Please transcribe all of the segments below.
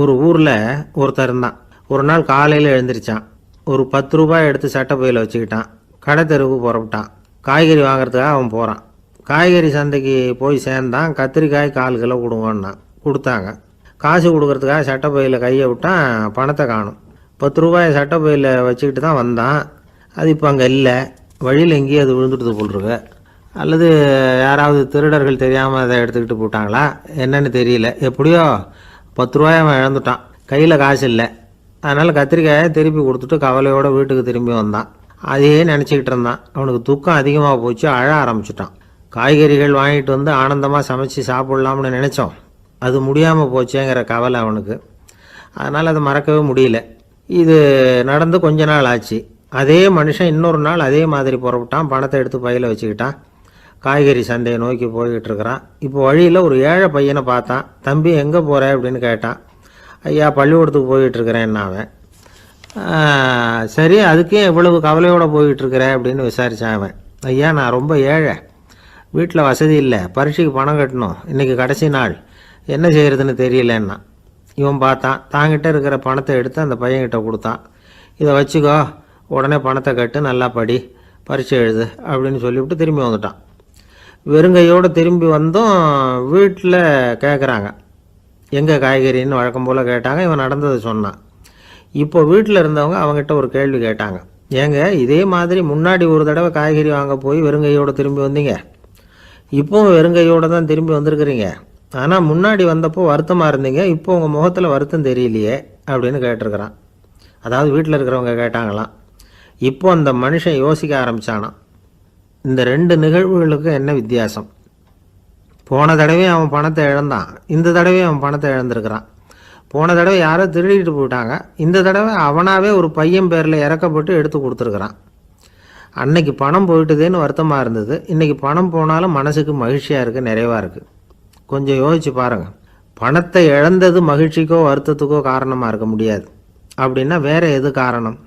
ஒரு ஊரில் ஒருத்தர் இருந்தான். ஒரு நாள் காலையில் எழுந்திரிச்சான். ஒரு 10 ரூபாய் எடுத்து சட்டை பையில் வச்சுக்கிட்டான். கடை தெருவுக்கு புறப்பட்டான். காய்கறி வாங்குறதுக்காக அவன் போகிறான். காய்கறி சந்தைக்கு போய் சேர்ந்தான். கத்திரிக்காய் 1/4 கிலோ கொடுங்கன்னா கொடுத்தாங்க. காசு கொடுக்கறதுக்காக சட்டை பையில் கையை விட்டான். பணத்தை காணும். 10 ரூபாயை சட்டை பையில் வச்சுக்கிட்டு தான் வந்தான். அது இப்போ அங்கே இல்லை. வழியில் எங்கேயும் அது விழுந்துட்டு போட்டிருக்கு. அல்லது யாராவது திருடர்கள் தெரியாமல் அதை எடுத்துக்கிட்டு போட்டாங்களா என்னன்னு தெரியல. எப்படியோ 10 ரூபாயை அவன் இழந்துட்டான். கையில் காசு இல்லை. அதனால் கத்திரிக்காயை திருப்பி கொடுத்துட்டு கவலையோடு வீட்டுக்கு திரும்பி வந்தான். அதையே நினச்சிக்கிட்டு இருந்தான். அவனுக்கு துக்கம் அதிகமாக போச்சு. அழ ஆரம்பிச்சிட்டான். காய்கறிகள் வாங்கிட்டு வந்து ஆனந்தமாக சமைச்சு சாப்பிட்லாம்னு நினச்சோம். அது முடியாமல் போச்சேங்கிற கவலை அவனுக்கு. அதனால் அதை மறக்கவே முடியல. இது நடந்து கொஞ்ச நாள் ஆச்சு. அதே மனுஷன் இன்னொரு நாள் அதே மாதிரி புறப்பட்டான். பணத்தை எடுத்து பையில் வச்சுக்கிட்டான். காய்கறி சந்தையை நோக்கி போய்கிட்டு இருக்கிறான். இப்போ வழியில் ஒரு ஏழை பையனை பார்த்தான். தம்பி எங்கே போகிற அப்படின்னு கேட்டான். ஐயா பள்ளிக்கூடத்துக்கு போய்கிட்டுருக்கிறேன் அவன். சரி அதுக்கே இவ்வளவு கவலையோடு போய்கிட்டுருக்கிற அப்படின்னு விசாரித்தான் அவன். ஐயா நான் ரொம்ப ஏழை, வீட்டில் வசதி இல்லை, பரீட்சைக்கு பணம் கட்டணும், இன்றைக்கி கடைசி நாள், என்ன செய்கிறதுன்னு தெரியலன்னா. இவன் பார்த்தான். தாங்கிட்ட இருக்கிற பணத்தை எடுத்து அந்த பையன்கிட்ட கொடுத்தான். இதை வச்சுக்கோ, உடனே பணத்தை கட்டு, நல்லா படி, பரீட்சை எழுது அப்படின்னு சொல்லிவிட்டு திரும்பி வந்துட்டான். வெறுங்கையோடு திரும்பி வந்தோம். வீட்டில் கேட்குறாங்க எங்கே காய்கறின்னு வழக்கம் போல் கேட்டாங்க. இவன் நடந்ததை சொன்னான். இப்போ வீட்டில் இருந்தவங்க அவங்ககிட்ட ஒரு கேள்வி கேட்டாங்க. ஏங்க இதே மாதிரி முன்னாடி ஒரு தடவை காய்கறி வாங்க போய் வெறுங்கையோடு திரும்பி வந்தீங்க, இப்போவும் வெறுங்கையோடு தான் திரும்பி வந்திருக்கிறீங்க. ஆனால் முன்னாடி வந்தப்போ வருத்தமாக இருந்தீங்க, இப்போ உங்கள் முகத்தில் வருத்தம் தெரியலையே அப்படின்னு கேட்டிருக்கிறான். அதாவது வீட்டில் இருக்கிறவங்க கேட்டாங்களாம். இப்போ அந்த மனுஷன் யோசிக்க ஆரம்பித்தானான். இந்த 2 நிகழ்வுகளுக்கு என்ன வித்தியாசம்? போன தடவை அவன் பணத்தை இழந்தான், இந்த தடவை அவன் பணத்தை இழந்திருக்கிறான். போன தடவை யாரோ திருடிட்டு போயிட்டாங்க, இந்த தடவை அவனாவே ஒரு பையன் பேரில் இறக்கப்பட்டு எடுத்து கொடுத்துருக்குறான். அன்னைக்கு பணம் போயிட்டுதேன்னு வருத்தமாக இருந்தது, இன்றைக்கி பணம் போனாலும் மனசுக்கு மகிழ்ச்சியாக இருக்குது, நிறைவாக இருக்குது. கொஞ்சம் யோசிச்சு பாருங்கள். பணத்தை இழந்தது மகிழ்ச்சிக்கோ வருத்தத்துக்கோ காரணமாக இருக்க முடியாது. அப்படின்னா வேறு எது காரணம்?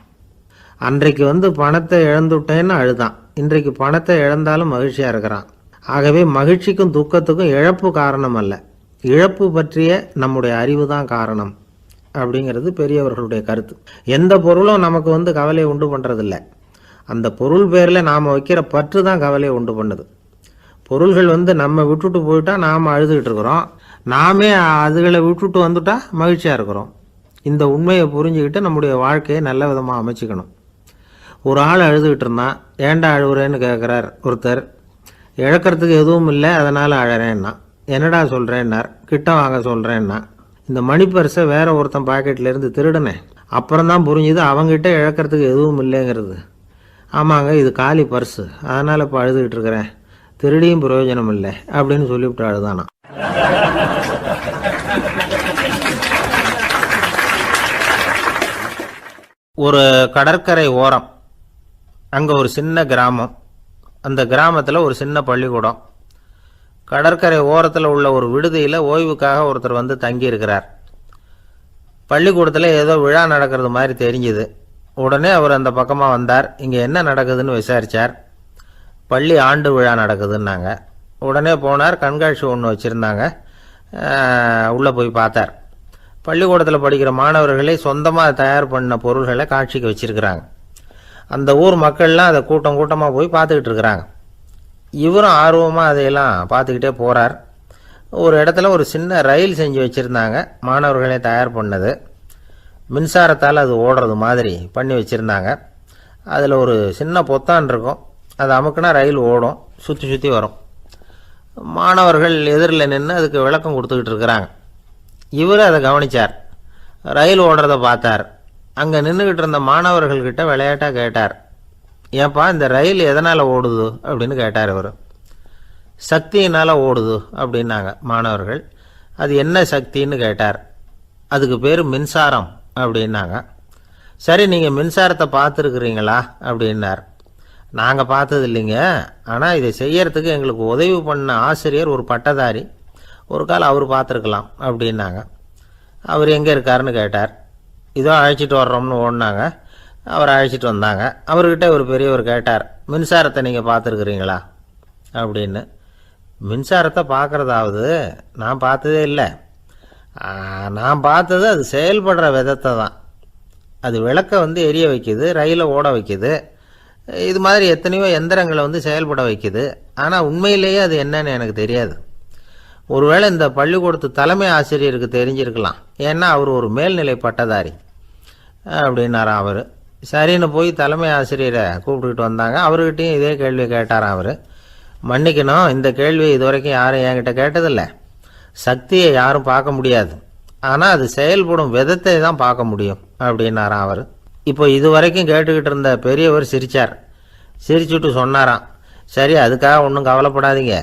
அன்றைக்கு பணத்தை இழந்துட்டேன்னு அழுதான், இன்றைக்கு பணத்தை இழந்தாலும் மகிழ்ச்சியாக இருக்கிறான். ஆகவே மகிழ்ச்சிக்கும் துக்கத்துக்கும் இழப்பு காரணம் அல்ல, இழப்பு பற்றிய நம்முடைய அறிவு தான் காரணம் அப்படிங்கிறது பெரியவர்களுடைய கருத்து. எந்த பொருளும் நமக்கு கவலையை உண்டு பண்ணுறதில்ல, அந்த பொருள் பேரில் நாம் வைக்கிற பற்று தான் கவலையை உண்டு பண்ணுது. பொருள்கள் நம்ம விட்டுட்டு போயிட்டா நாம் அழுதுகிட்டு இருக்கிறோம், நாமே அதுகளை விட்டுட்டு வந்துட்டா மகிழ்ச்சியாக இருக்கிறோம். இந்த உண்மையை புரிஞ்சுக்கிட்டு நம்முடைய வாழ்க்கையை நல்ல விதமாக அமைச்சிக்கணும். ஒரு ஆள் அழுதுகிட்டு இருந்தான். ஏன்டா அழுகுறேன்னு கேட்குறார் ஒருத்தர். இழக்கிறதுக்கு எதுவும் இல்லை அதனால் அழறேன்னா. என்னடா சொல்கிறேன்னார். கிட்ட வாங்க சொல்கிறேன்னா. இந்த மணி பர்ஸை வேற ஒருத்தன் பாக்கெட்லேருந்து திருடினேன், அப்புறம்தான் புரிஞ்சுது அவங்ககிட்ட இழக்கிறதுக்கு எதுவும் இல்லைங்கிறது. ஆமாங்க இது காலி பர்ஸு, அதனால் இப்போ அழுதுகிட்டு இருக்கிறேன், திருடியும் பிரயோஜனம் இல்லை அப்படின்னு சொல்லிவிட்டு அழுதானா. ஒரு கடற்கரை ஓரம், அங்கே ஒரு சின்ன கிராமம். அந்த கிராமத்தில் ஒரு சின்ன பள்ளிக்கூடம். கடற்கரை ஓரத்தில் உள்ள ஒரு விடுதியில் ஓய்வுக்காக ஒருத்தர் தங்கியிருக்கிறார். பள்ளிக்கூடத்தில் ஏதோ விழா நடக்கிறது மாதிரி தெரிஞ்சுது. உடனே அவர் அந்த பக்கமாக வந்தார். இங்கே என்ன நடக்குதுன்னு விசாரித்தார். பள்ளி ஆண்டு விழா நடக்குதுன்னாங்க. உடனே போனார். கண்காட்சி ஒன்று வச்சுருந்தாங்க. உள்ளே போய் பார்த்தார். பள்ளிக்கூடத்தில் படிக்கிற மாணவர்களே சொந்தமாக தயார் பண்ண பொருள்களை காட்சிக்கு வச்சுருக்கிறாங்க. அந்த ஊர் மக்கள்லாம் அதை கூட்டம் கூட்டமாக போய் பார்த்துக்கிட்டு இருக்கிறாங்க. இவரும் ஆர்வமாக அதையெல்லாம் பார்த்துக்கிட்டே போகிறார். ஒரு இடத்துல ஒரு சின்ன ரயில் செஞ்சு வச்சுருந்தாங்க, மாணவர்களே தயார் பண்ணது. மின்சாரத்தால் அது ஓடுறது மாதிரி பண்ணி வச்சுருந்தாங்க. அதில் ஒரு சின்ன பொத்தான் இருக்கும், அதை அமுக்குனா ரயில் ஓடும், சுற்றி சுற்றி வரும். மாணவர்கள் எதிரில் நின்று அதுக்கு விளக்கம் கொடுத்துக்கிட்டு இருக்கிறாங்க. இவர் அதை கவனித்தார். ரயில் ஓடுறத பார்த்தார். அங்கே நின்றுக்கிட்டு இருந்த மாணவர்கள்கிட்ட விளையாட்டாக கேட்டார். ஏப்பா இந்த ரயில் எதனால் ஓடுது அப்படின்னு கேட்டார் இவர். சக்தியினால் ஓடுது அப்படின்னாங்க மாணவர்கள். அது என்ன சக்தின்னு கேட்டார். அதுக்கு பேர் மின்சாரம் அப்படின்னாங்க. சரி நீங்கள் மின்சாரத்தை பார்த்துருக்குறீங்களா அப்படின்னார். நாங்கள் பார்த்தது இல்லைங்க, ஆனால் இதை செய்யறதுக்கு எங்களுக்கு உதவி பண்ண ஆசிரியர் ஒரு பட்டதாரி, ஒரு கால் அவர் பார்த்துருக்கலாம் அப்படின்னாங்க. அவர் எங்கே இருக்காருன்னு கேட்டார். இதோ அழைச்சிட்டு வர்றோம்னு ஓடினாங்க. அவரை அழைச்சிட்டு வந்தாங்க. அவர்கிட்ட ஒரு பெரியவர் கேட்டார், மின்சாரத்தை நீங்கள் பார்த்துருக்குறீங்களா அப்படின்னு. மின்சாரத்தை பார்க்குறதாவது நான் பார்த்ததே இல்லை, நான் பார்த்தது அது செயல்படுற விதத்தை தான். அது விளக்கை வந்து எரிய வைக்குது, ரயிலை ஓட வைக்குது, இது மாதிரி எத்தனையோ எந்திரங்களை வந்து செயல்பட வைக்குது. ஆனால் உண்மையிலேயே அது என்னன்னு எனக்கு தெரியாது. ஒருவேளை இந்த பள்ளிக்கூடத்து தலைமை ஆசிரியருக்கு தெரிஞ்சிருக்கலாம், ஏன்னா அவர் ஒரு மேல்நிலை பட்டதாரி அப்படின்னாராம் அவர். சரின்னு போய் தலைமை ஆசிரியரை கூப்பிட்டுக்கிட்டு வந்தாங்க. அவர்கிட்டையும் இதே கேள்வியை கேட்டாராம் அவர். மன்னிக்கணும், இந்த கேள்வி இதுவரைக்கும் யாரும் என்கிட்ட கேட்டதில்லை. சக்தியை யாரும் பார்க்க முடியாது, ஆனால் அது செயல்படும் விதத்தை தான் பார்க்க முடியும் அப்படின்னாராம் அவர். இப்போ இது வரைக்கும் கேட்டுக்கிட்டு இருந்த பெரியவர் சிரித்தார். சிரிச்சுட்டு சொன்னாராம், சரி அதுக்காக ஒன்றும் கவலைப்படாதீங்க,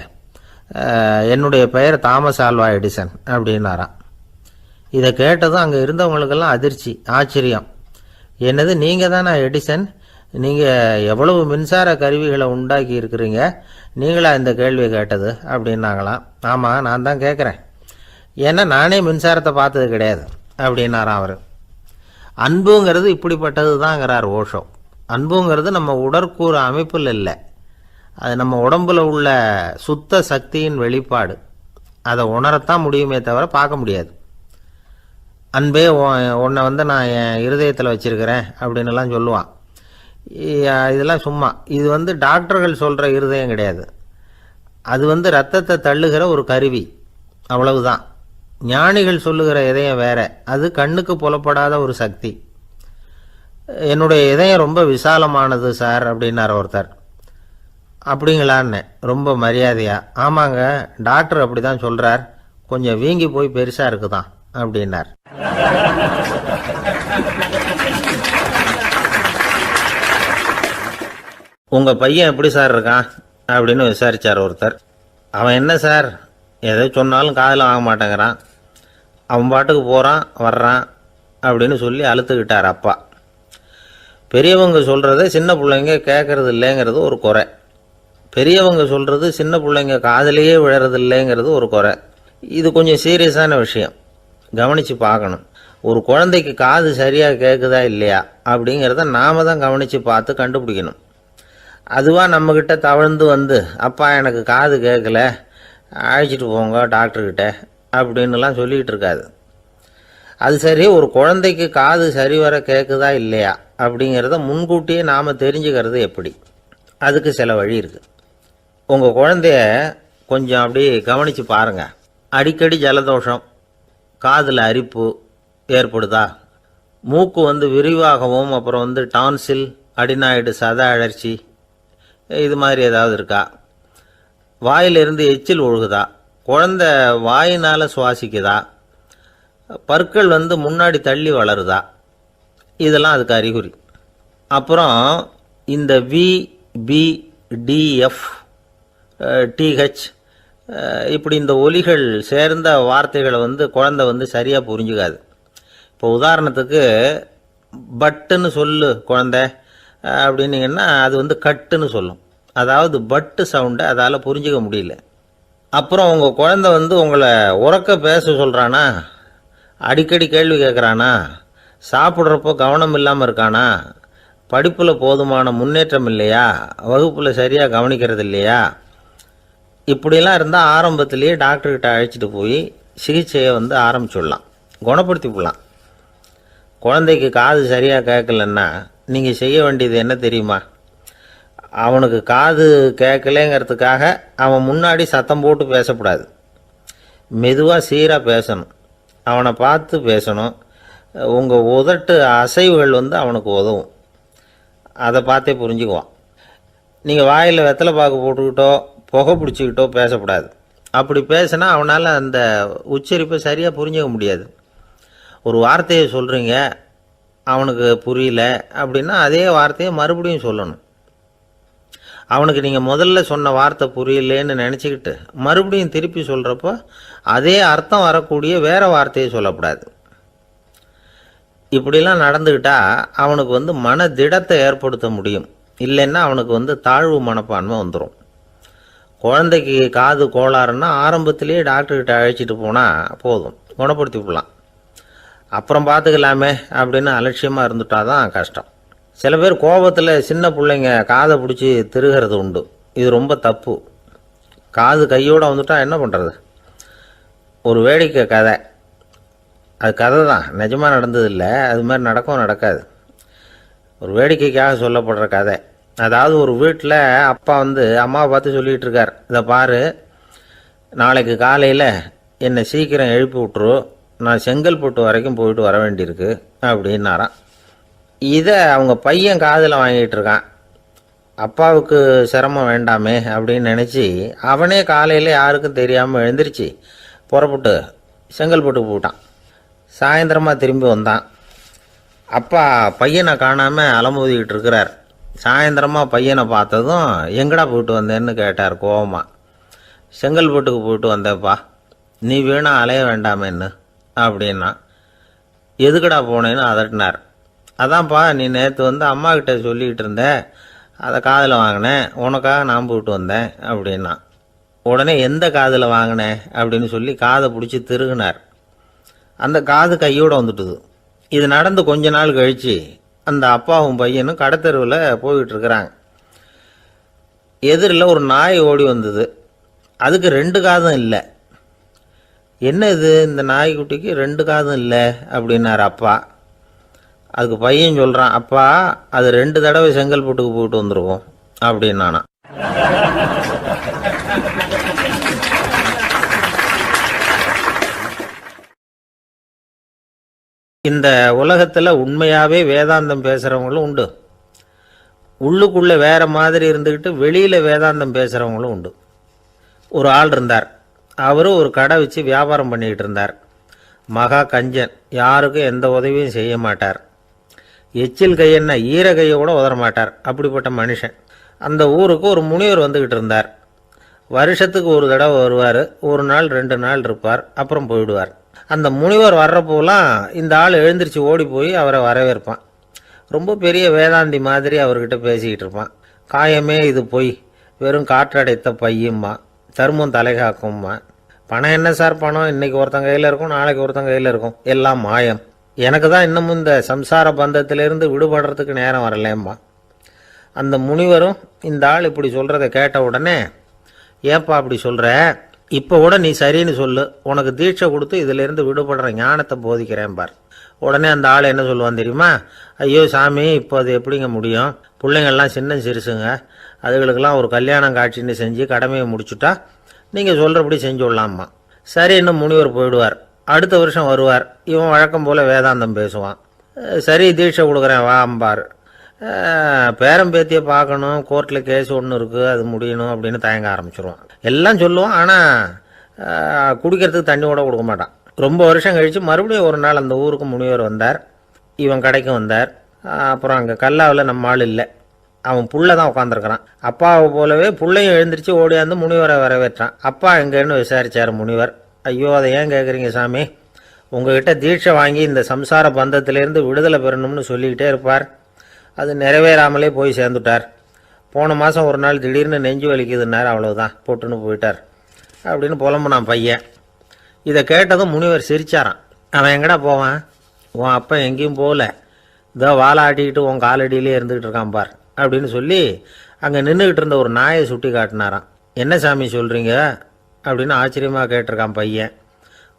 என்னுடைய பெயர் தாமஸ் ஆல்வா எடிசன் அப்படின்னாராம். இதை கேட்டதும் அங்கே இருந்தவங்களுக்கெல்லாம் அதிர்ச்சி, ஆச்சரியம். என்னது, நீங்கள் தானா எடிசன்? நீங்கள் எவ்வளவு மின்சார கருவிகளை உண்டாக்கி இருக்கிறீங்க, நீங்களா இந்த கேள்வியை கேட்டது அப்படின்னாங்களாம். ஆமாம், நான் தான் கேட்குறேன், ஏன்னா நானே மின்சாரத்தை பார்த்தது கிடையாது அப்படின்னாராம் அவர். அன்புங்கிறது இப்படிப்பட்டது தாங்கிறார் ஓஷோ. அன்புங்கிறது நம்ம உடற்கூறு அமைப்பில் இல்லை, அது நம்ம உடம்புல உள்ள சுத்த சக்தியின் வெளிப்பாடு. அதை உணரத்தான் முடியுமே தவிர பார்க்க முடியாது. அன்பே உன்னை வந்து நான் என் இருதயத்தில் வச்சிருக்கிறேன் அப்படின்னுலாம் சொல்லுவான். இதெல்லாம் சும்மா. இது வந்து டாக்டர்கள் சொல்கிற இருதயம் கிடையாது. அது வந்து ரத்தத்தை தள்ளுகிற ஒரு கருவி, அவ்வளவுதான். ஞானிகள் சொல்லுகிற இதயம் வேற, அது கண்ணுக்கு புலப்படாத ஒரு சக்தி. என்னுடைய இதயம் ரொம்ப விசாலமானது சார் அப்படின்னார் ஒருத்தர். அப்படிங்களான்னு ரொம்ப மரியாதையா, ஆமாங்க டாக்டர் அப்படி தான் சொல்கிறார், கொஞ்சம் வீங்கி போய் பெருசாக இருக்குதான் அப்படின்னார். உங்கள் பையன் எப்படி சார் இருக்கான் அப்படின்னு விசாரித்தார் ஒருத்தர். அவன் என்ன சார், எதை சொன்னாலும் காதில் வாங்க மாட்டேங்கிறான், அவன் பாட்டுக்கு போகிறான் வர்றான் அப்படின்னு சொல்லி அழுத்துக்கிட்டார் அப்பா. பெரியவங்க சொல்கிறத சின்ன பிள்ளைங்க கேட்கறது இல்லைங்கிறது ஒரு குறை. பெரியவங்க சொல்கிறது சின்ன பிள்ளைங்க காதலையே விழறது இல்லைங்கிறது ஒரு குறை. இது கொஞ்சம் சீரியஸான விஷயம், கவனித்து பார்க்கணும். ஒரு குழந்தைக்கு காது சரியாக கேட்குதா இல்லையா அப்படிங்கிறத நாம தான் கவனித்து பார்த்து கண்டுபிடிக்கணும். அதுவாக நம்மக்கிட்ட தவழ்ந்து வந்து, அப்பா எனக்கு காது கேட்கல, அழைச்சிட்டு போங்க டாக்டர்கிட்ட அப்படின்னுலாம் சொல்லிக்கிட்டு இருக்காது. அது சரி, ஒரு குழந்தைக்கு காது சரிவர கேட்குதா இல்லையா அப்படிங்கிறத முன்கூட்டியே நாம் தெரிஞ்சுக்கிறது எப்படி? அதுக்கு சில வழி இருக்குது. உங்கள் குழந்தைய கொஞ்சம் அப்படி கவனித்து பாருங்கள். அடிக்கடி ஜலதோஷம், காதில் அரிப்பு ஏற்படுதா, மூக்கு வந்து விரிவாகவும், அப்புறம் வந்து டான்சில், அடினாய்டு, சத அழற்சி, இது மாதிரி ஏதாவது இருக்கா, வாயிலிருந்து எச்சில் ஒழுகுதா, குழந்தை வாயினால் சுவாசிக்குதா, பற்கள் வந்து முன்னாடி தள்ளி வளருதா, இதெல்லாம் அதுக்கு அறிகுறி. அப்புறம் இந்த VBDF TH இப்படி இந்த ஒலிகள் சேர்ந்த வார்த்தைகளை வந்து குழந்தை வந்து சரியாக புரிஞ்சுக்காது. இப்போ உதாரணத்துக்கு பட்டுன்னு சொல்லு குழந்தை அப்படின்னீங்கன்னா அது வந்து கட்டுன்னு சொல்லும். அதாவது பட்டு சவுண்டை அதால் புரிஞ்சிக்க முடியல. அப்புறம் உங்கள் குழந்தை வந்து உங்களை உறக்க பேச சொல்கிறானா, அடிக்கடி கேள்வி கேட்குறானா, சாப்பிட்றப்போ கவனம் இல்லாமல் இருக்கானா, படிப்பில் போதுமான முன்னேற்றம் இல்லையா, வகுப்பில் சரியாக கவனிக்கிறது இல்லையா, இப்படிலாம் இருந்தால் ஆரம்பத்திலேயே டாக்டர்கிட்ட அழைச்சிட்டு போய் சிகிச்சையை வந்து ஆரம்பிச்சுடலாம், குணப்படுத்தி விடலாம். குழந்தைக்கு காது சரியாக கேட்கலன்னா நீங்கள் செய்ய வேண்டியது என்ன தெரியுமா? அவனுக்கு காது கேட்கலேங்கிறதுக்காக அவன் முன்னாடி சத்தம் போட்டு பேசக்கூடாது. மெதுவாக சீராக பேசணும், அவனை பார்த்து பேசணும். உங்கள் உதட்டு அசைவுகள் வந்து அவனுக்கு உதவும், அதை பார்த்தே புரிஞ்சுக்குவான். நீங்கள் வாயில் வெத்தலை பாக்கு போட்டுக்கிட்டோ புகை பிடிச்சிக்கிட்டோ பேசக்கூடாது. அப்படி பேசினா அவனால் அந்த உச்சரிப்பை சரியாக புரிஞ்சிக்க முடியாது. ஒரு வார்த்தையை சொல்கிறீங்க, அவனுக்கு புரியல அப்படின்னா அதே வார்த்தையை மறுபடியும் சொல்லணும். அவனுக்கு நீங்கள் முதல்ல சொன்ன வார்த்தை புரியலேன்னு நினச்சிக்கிட்டு மறுபடியும் திருப்பி சொல்கிறப்போ அதே அர்த்தம் வரக்கூடிய வேறு வார்த்தையை சொல்லக்கூடாது. இப்படிலாம் நடந்துக்கிட்டால் அவனுக்கு வந்து மன திடத்தை ஏற்படுத்த முடியும். இல்லைன்னா அவனுக்கு வந்து தாழ்வு மனப்பான்மை வந்துடும். குழந்தைக்கு காது கோளாறுன்னா ஆரம்பத்திலேயே டாக்டர்கிட்ட அழைச்சிட்டு போனால் போதும், குணப்படுத்தி விடலாம். அப்புறம் பார்த்துக்கலாமே அப்படின்னு அலட்சியமாக இருந்துட்டால் தான் கஷ்டம். சில பேர் கோபத்தில் சின்ன பிள்ளைங்க காதை பிடிச்சி திருகிறது உண்டு. இது ரொம்ப தப்பு. காது கையோடு வந்துட்டால் என்ன பண்ணுறது? ஒரு வேடிக்கை கதை. அது கதை தான், நிஜமாக நடந்தது இல்லை. அது மாதிரி நடக்கவும் நடக்காது. ஒரு வேடிக்கைக்காக சொல்லப்படுற கதை. அதாவது ஒரு வீட்டில் அப்பா வந்து அம்மாவை பார்த்து சொல்லிகிட்டு இருக்கார், இதை பாரு, நாளைக்கு காலையில் என்னை சீக்கிரம் எழுப்பி விட்ரு, நான் செங்கல்பட்டு வரைக்கும் போயிட்டு வர வேண்டியிருக்கு அப்படின்னாராம். இதை அவங்க பையன் காதில் வாங்கிட்டு இருக்கான். அப்பாவுக்கு சிரமம் வேண்டாமே அப்படின்னு நினச்சி அவனே காலையில் யாருக்கும் தெரியாமல் எழுந்திரிச்சு புறப்பட்டு செங்கல்பட்டுக்கு போட்டான். சாயந்தரமாக திரும்பி வந்தான். அப்பா பையனை காணாமல் அலமோதிக்கிட்டு இருக்கிறார். சாயந்தரமாக பையனை பார்த்ததும் எங்கடா போயிட்டு வந்தேன்னு கேட்டார் கோவமாக. செங்கல்பட்டுக்கு போயிட்டு வந்தேப்பா, நீ வீணா அலைய வேண்டாமேன்னு அப்படின்னா. எதுக்கடா போனேன்னு அதட்டினார். அதான்ப்பா, நீ நேற்று வந்து அம்மாக்கிட்ட சொல்லிக்கிட்டு இருந்த, அதை காதில் வாங்கினேன், உனக்காக நான் போயிட்டு வந்தேன் அப்படின்னா. உடனே எந்த காதில் வாங்கினேன் அப்படின்னு சொல்லி காதை பிடிச்சி திருகினார். அந்த காது கையோடு வந்துட்டுது. இது நடந்து கொஞ்ச நாள் கழித்து அந்த அப்பாவும் பையனும் கடத்தெருவில் போய்கிட்டு இருக்கிறாங்க. எதிரில் ஒரு நாய் ஓடி வந்தது. அதுக்கு 2 காதும் இல்லை. என்ன இது, இந்த நாய்க்குட்டிக்கு 2 காதும் இல்லை அப்படின்னார் அப்பா. அதுக்கு பையன் சொல்கிறான், அப்பா அது 2 தடவை செங்கல்பட்டுக்கு போயிட்டு வந்துருவோம் அப்படின்னானா. இந்த உலகத்தில் உண்மையாகவே வேதாந்தம் பேசுகிறவங்களும் உண்டு. உள்ளுக்குள்ளே வேறு மாதிரி இருந்துக்கிட்டு வெளியில் வேதாந்தம் பேசுகிறவங்களும் உண்டு. ஒரு ஆள் இருந்தார். அவர் ஒரு கடை வச்சு வியாபாரம் பண்ணிக்கிட்டு இருந்தார். மகா கஞ்சன், யாருக்கும் எந்த உதவியும் செய்ய மாட்டார். எச்சில் கையென்ன ஈர கையை கூட உதற மாட்டார். அப்படிப்பட்ட மனுஷன். அந்த ஊருக்கு ஒரு முனிவர் வந்துக்கிட்டு இருந்தார். வருஷத்துக்கு ஒரு தடவை வருவார். ஒரு நாள் 2 நாள் இருப்பார், அப்புறம் போயிடுவார். அந்த முனிவர் வர்றப்போலாம் இந்த ஆள் எழுந்திரிச்சு ஓடி போய் அவரை வரவேற்பான். ரொம்ப பெரிய வேதாந்தி மாதிரி அவர்கிட்ட பேசிக்கிட்டு இருப்பான். காயமே இது பொய், வெறும் காற்றடைத்த பையும்மா, தர்மம் தலைகாக்கும்மா. பணம் என்ன சார் பணம், இன்னைக்கு ஒருத்தன் கையில் இருக்கும், நாளைக்கு ஒருத்தன் கையில் இருக்கும், எல்லாம் மாயம். எனக்கு தான் இன்னமும் இந்த சம்சார பந்தத்திலிருந்து விடுபடுறதுக்கு நேரம் வரலேம்மா. அந்த முனிவரும் இந்த ஆள் இப்படி சொல்கிறத கேட்ட உடனே, ஏப்பா அப்படி சொல்கிற, இப்போ கூட நீ சரின்னு சொல்லு, உனக்கு தீட்சை கொடுத்து இதிலேருந்து விடுபடுற ஞானத்தை போதிக்கிறேன் பார். உடனே அந்த ஆள் என்ன சொல்லுவான் தெரியுமா, ஐயோ சாமி, இப்போ அது எப்படிங்க முடியும், பிள்ளைங்கள்லாம் சின்ன சிறுசுங்க, அதுகளுக்கெல்லாம் ஒரு கல்யாணம் காட்சின்னு செஞ்சு கடமையை முடிச்சுட்டா நீங்கள் சொல்கிறபடி செஞ்சு விடலாமா. சரி, இன்னும் முனிவர் போயிடுவார். அடுத்த வருஷம் வருவார். இவன் வழக்கம் போல் வேதாந்தம் பேசுவான். சரி தீட்சை கொடுக்குறேன் வா அம்பார். பேரம்பேத்தியை பார்க்கணும், கோர்ட்டில் கேஸ் ஒன்று இருக்குது, அது முடியணும் அப்படின்னு தயங்க ஆரம்பிச்சிருவான். எல்லாம் சொல்லுவான், ஆனால் குடிக்கிறதுக்கு தண்ணி கூட கொடுக்க மாட்டான். ரொம்ப வருஷம் கழித்து மறுபடியும் ஒரு நாள் அந்த ஊருக்கு முனிவர் வந்தார். இவன் கடைக்கும் வந்தார். அப்புறம் அங்கே கல்லாவில் நம்ம ஆள் இல்லை, அவன் புள்ள தான் உட்காந்துருக்கிறான். அப்பாவை போலவே புள்ளையும் எழுந்திரிச்சு ஓடியாந்து முனிவரை வரவேற்றான். அப்பா எங்கேன்னு விசாரித்தார் முனிவர். ஐயோ அதை ஏன் கேட்குறீங்க சாமி, உங்ககிட்ட தீட்சை வாங்கி இந்த சம்சார பந்தத்திலேருந்து விடுதலை பெறணும்னு சொல்லிக்கிட்டே இருப்பார், அது நிறைவேறாமலே போய் சேர்ந்துட்டார். போன மாதம் ஒரு நாள் திடீர்னு நெஞ்சு வலிக்குதுன்னார், அவ்வளோதான் போட்டுன்னு போயிட்டார் அப்படின்னு புலம்புனான் பையன். இதை கேட்டதும் முனிவர் சிரிச்சாரான். அவன் எங்கடா போவான், உன் அப்பா எங்கேயும் போகல, இதோ வாழை ஆட்டிக்கிட்டு உன் காலடியிலே இருந்துக்கிட்டு இருக்கான் பார் அப்படின்னு சொல்லி அங்கே நின்றுக்கிட்டு இருந்த ஒரு நாயை சுட்டி காட்டினாரான். என்ன சாமி சொல்கிறீங்க அப்படின்னு ஆச்சரியமாக கேட்டிருக்கான் பையன்.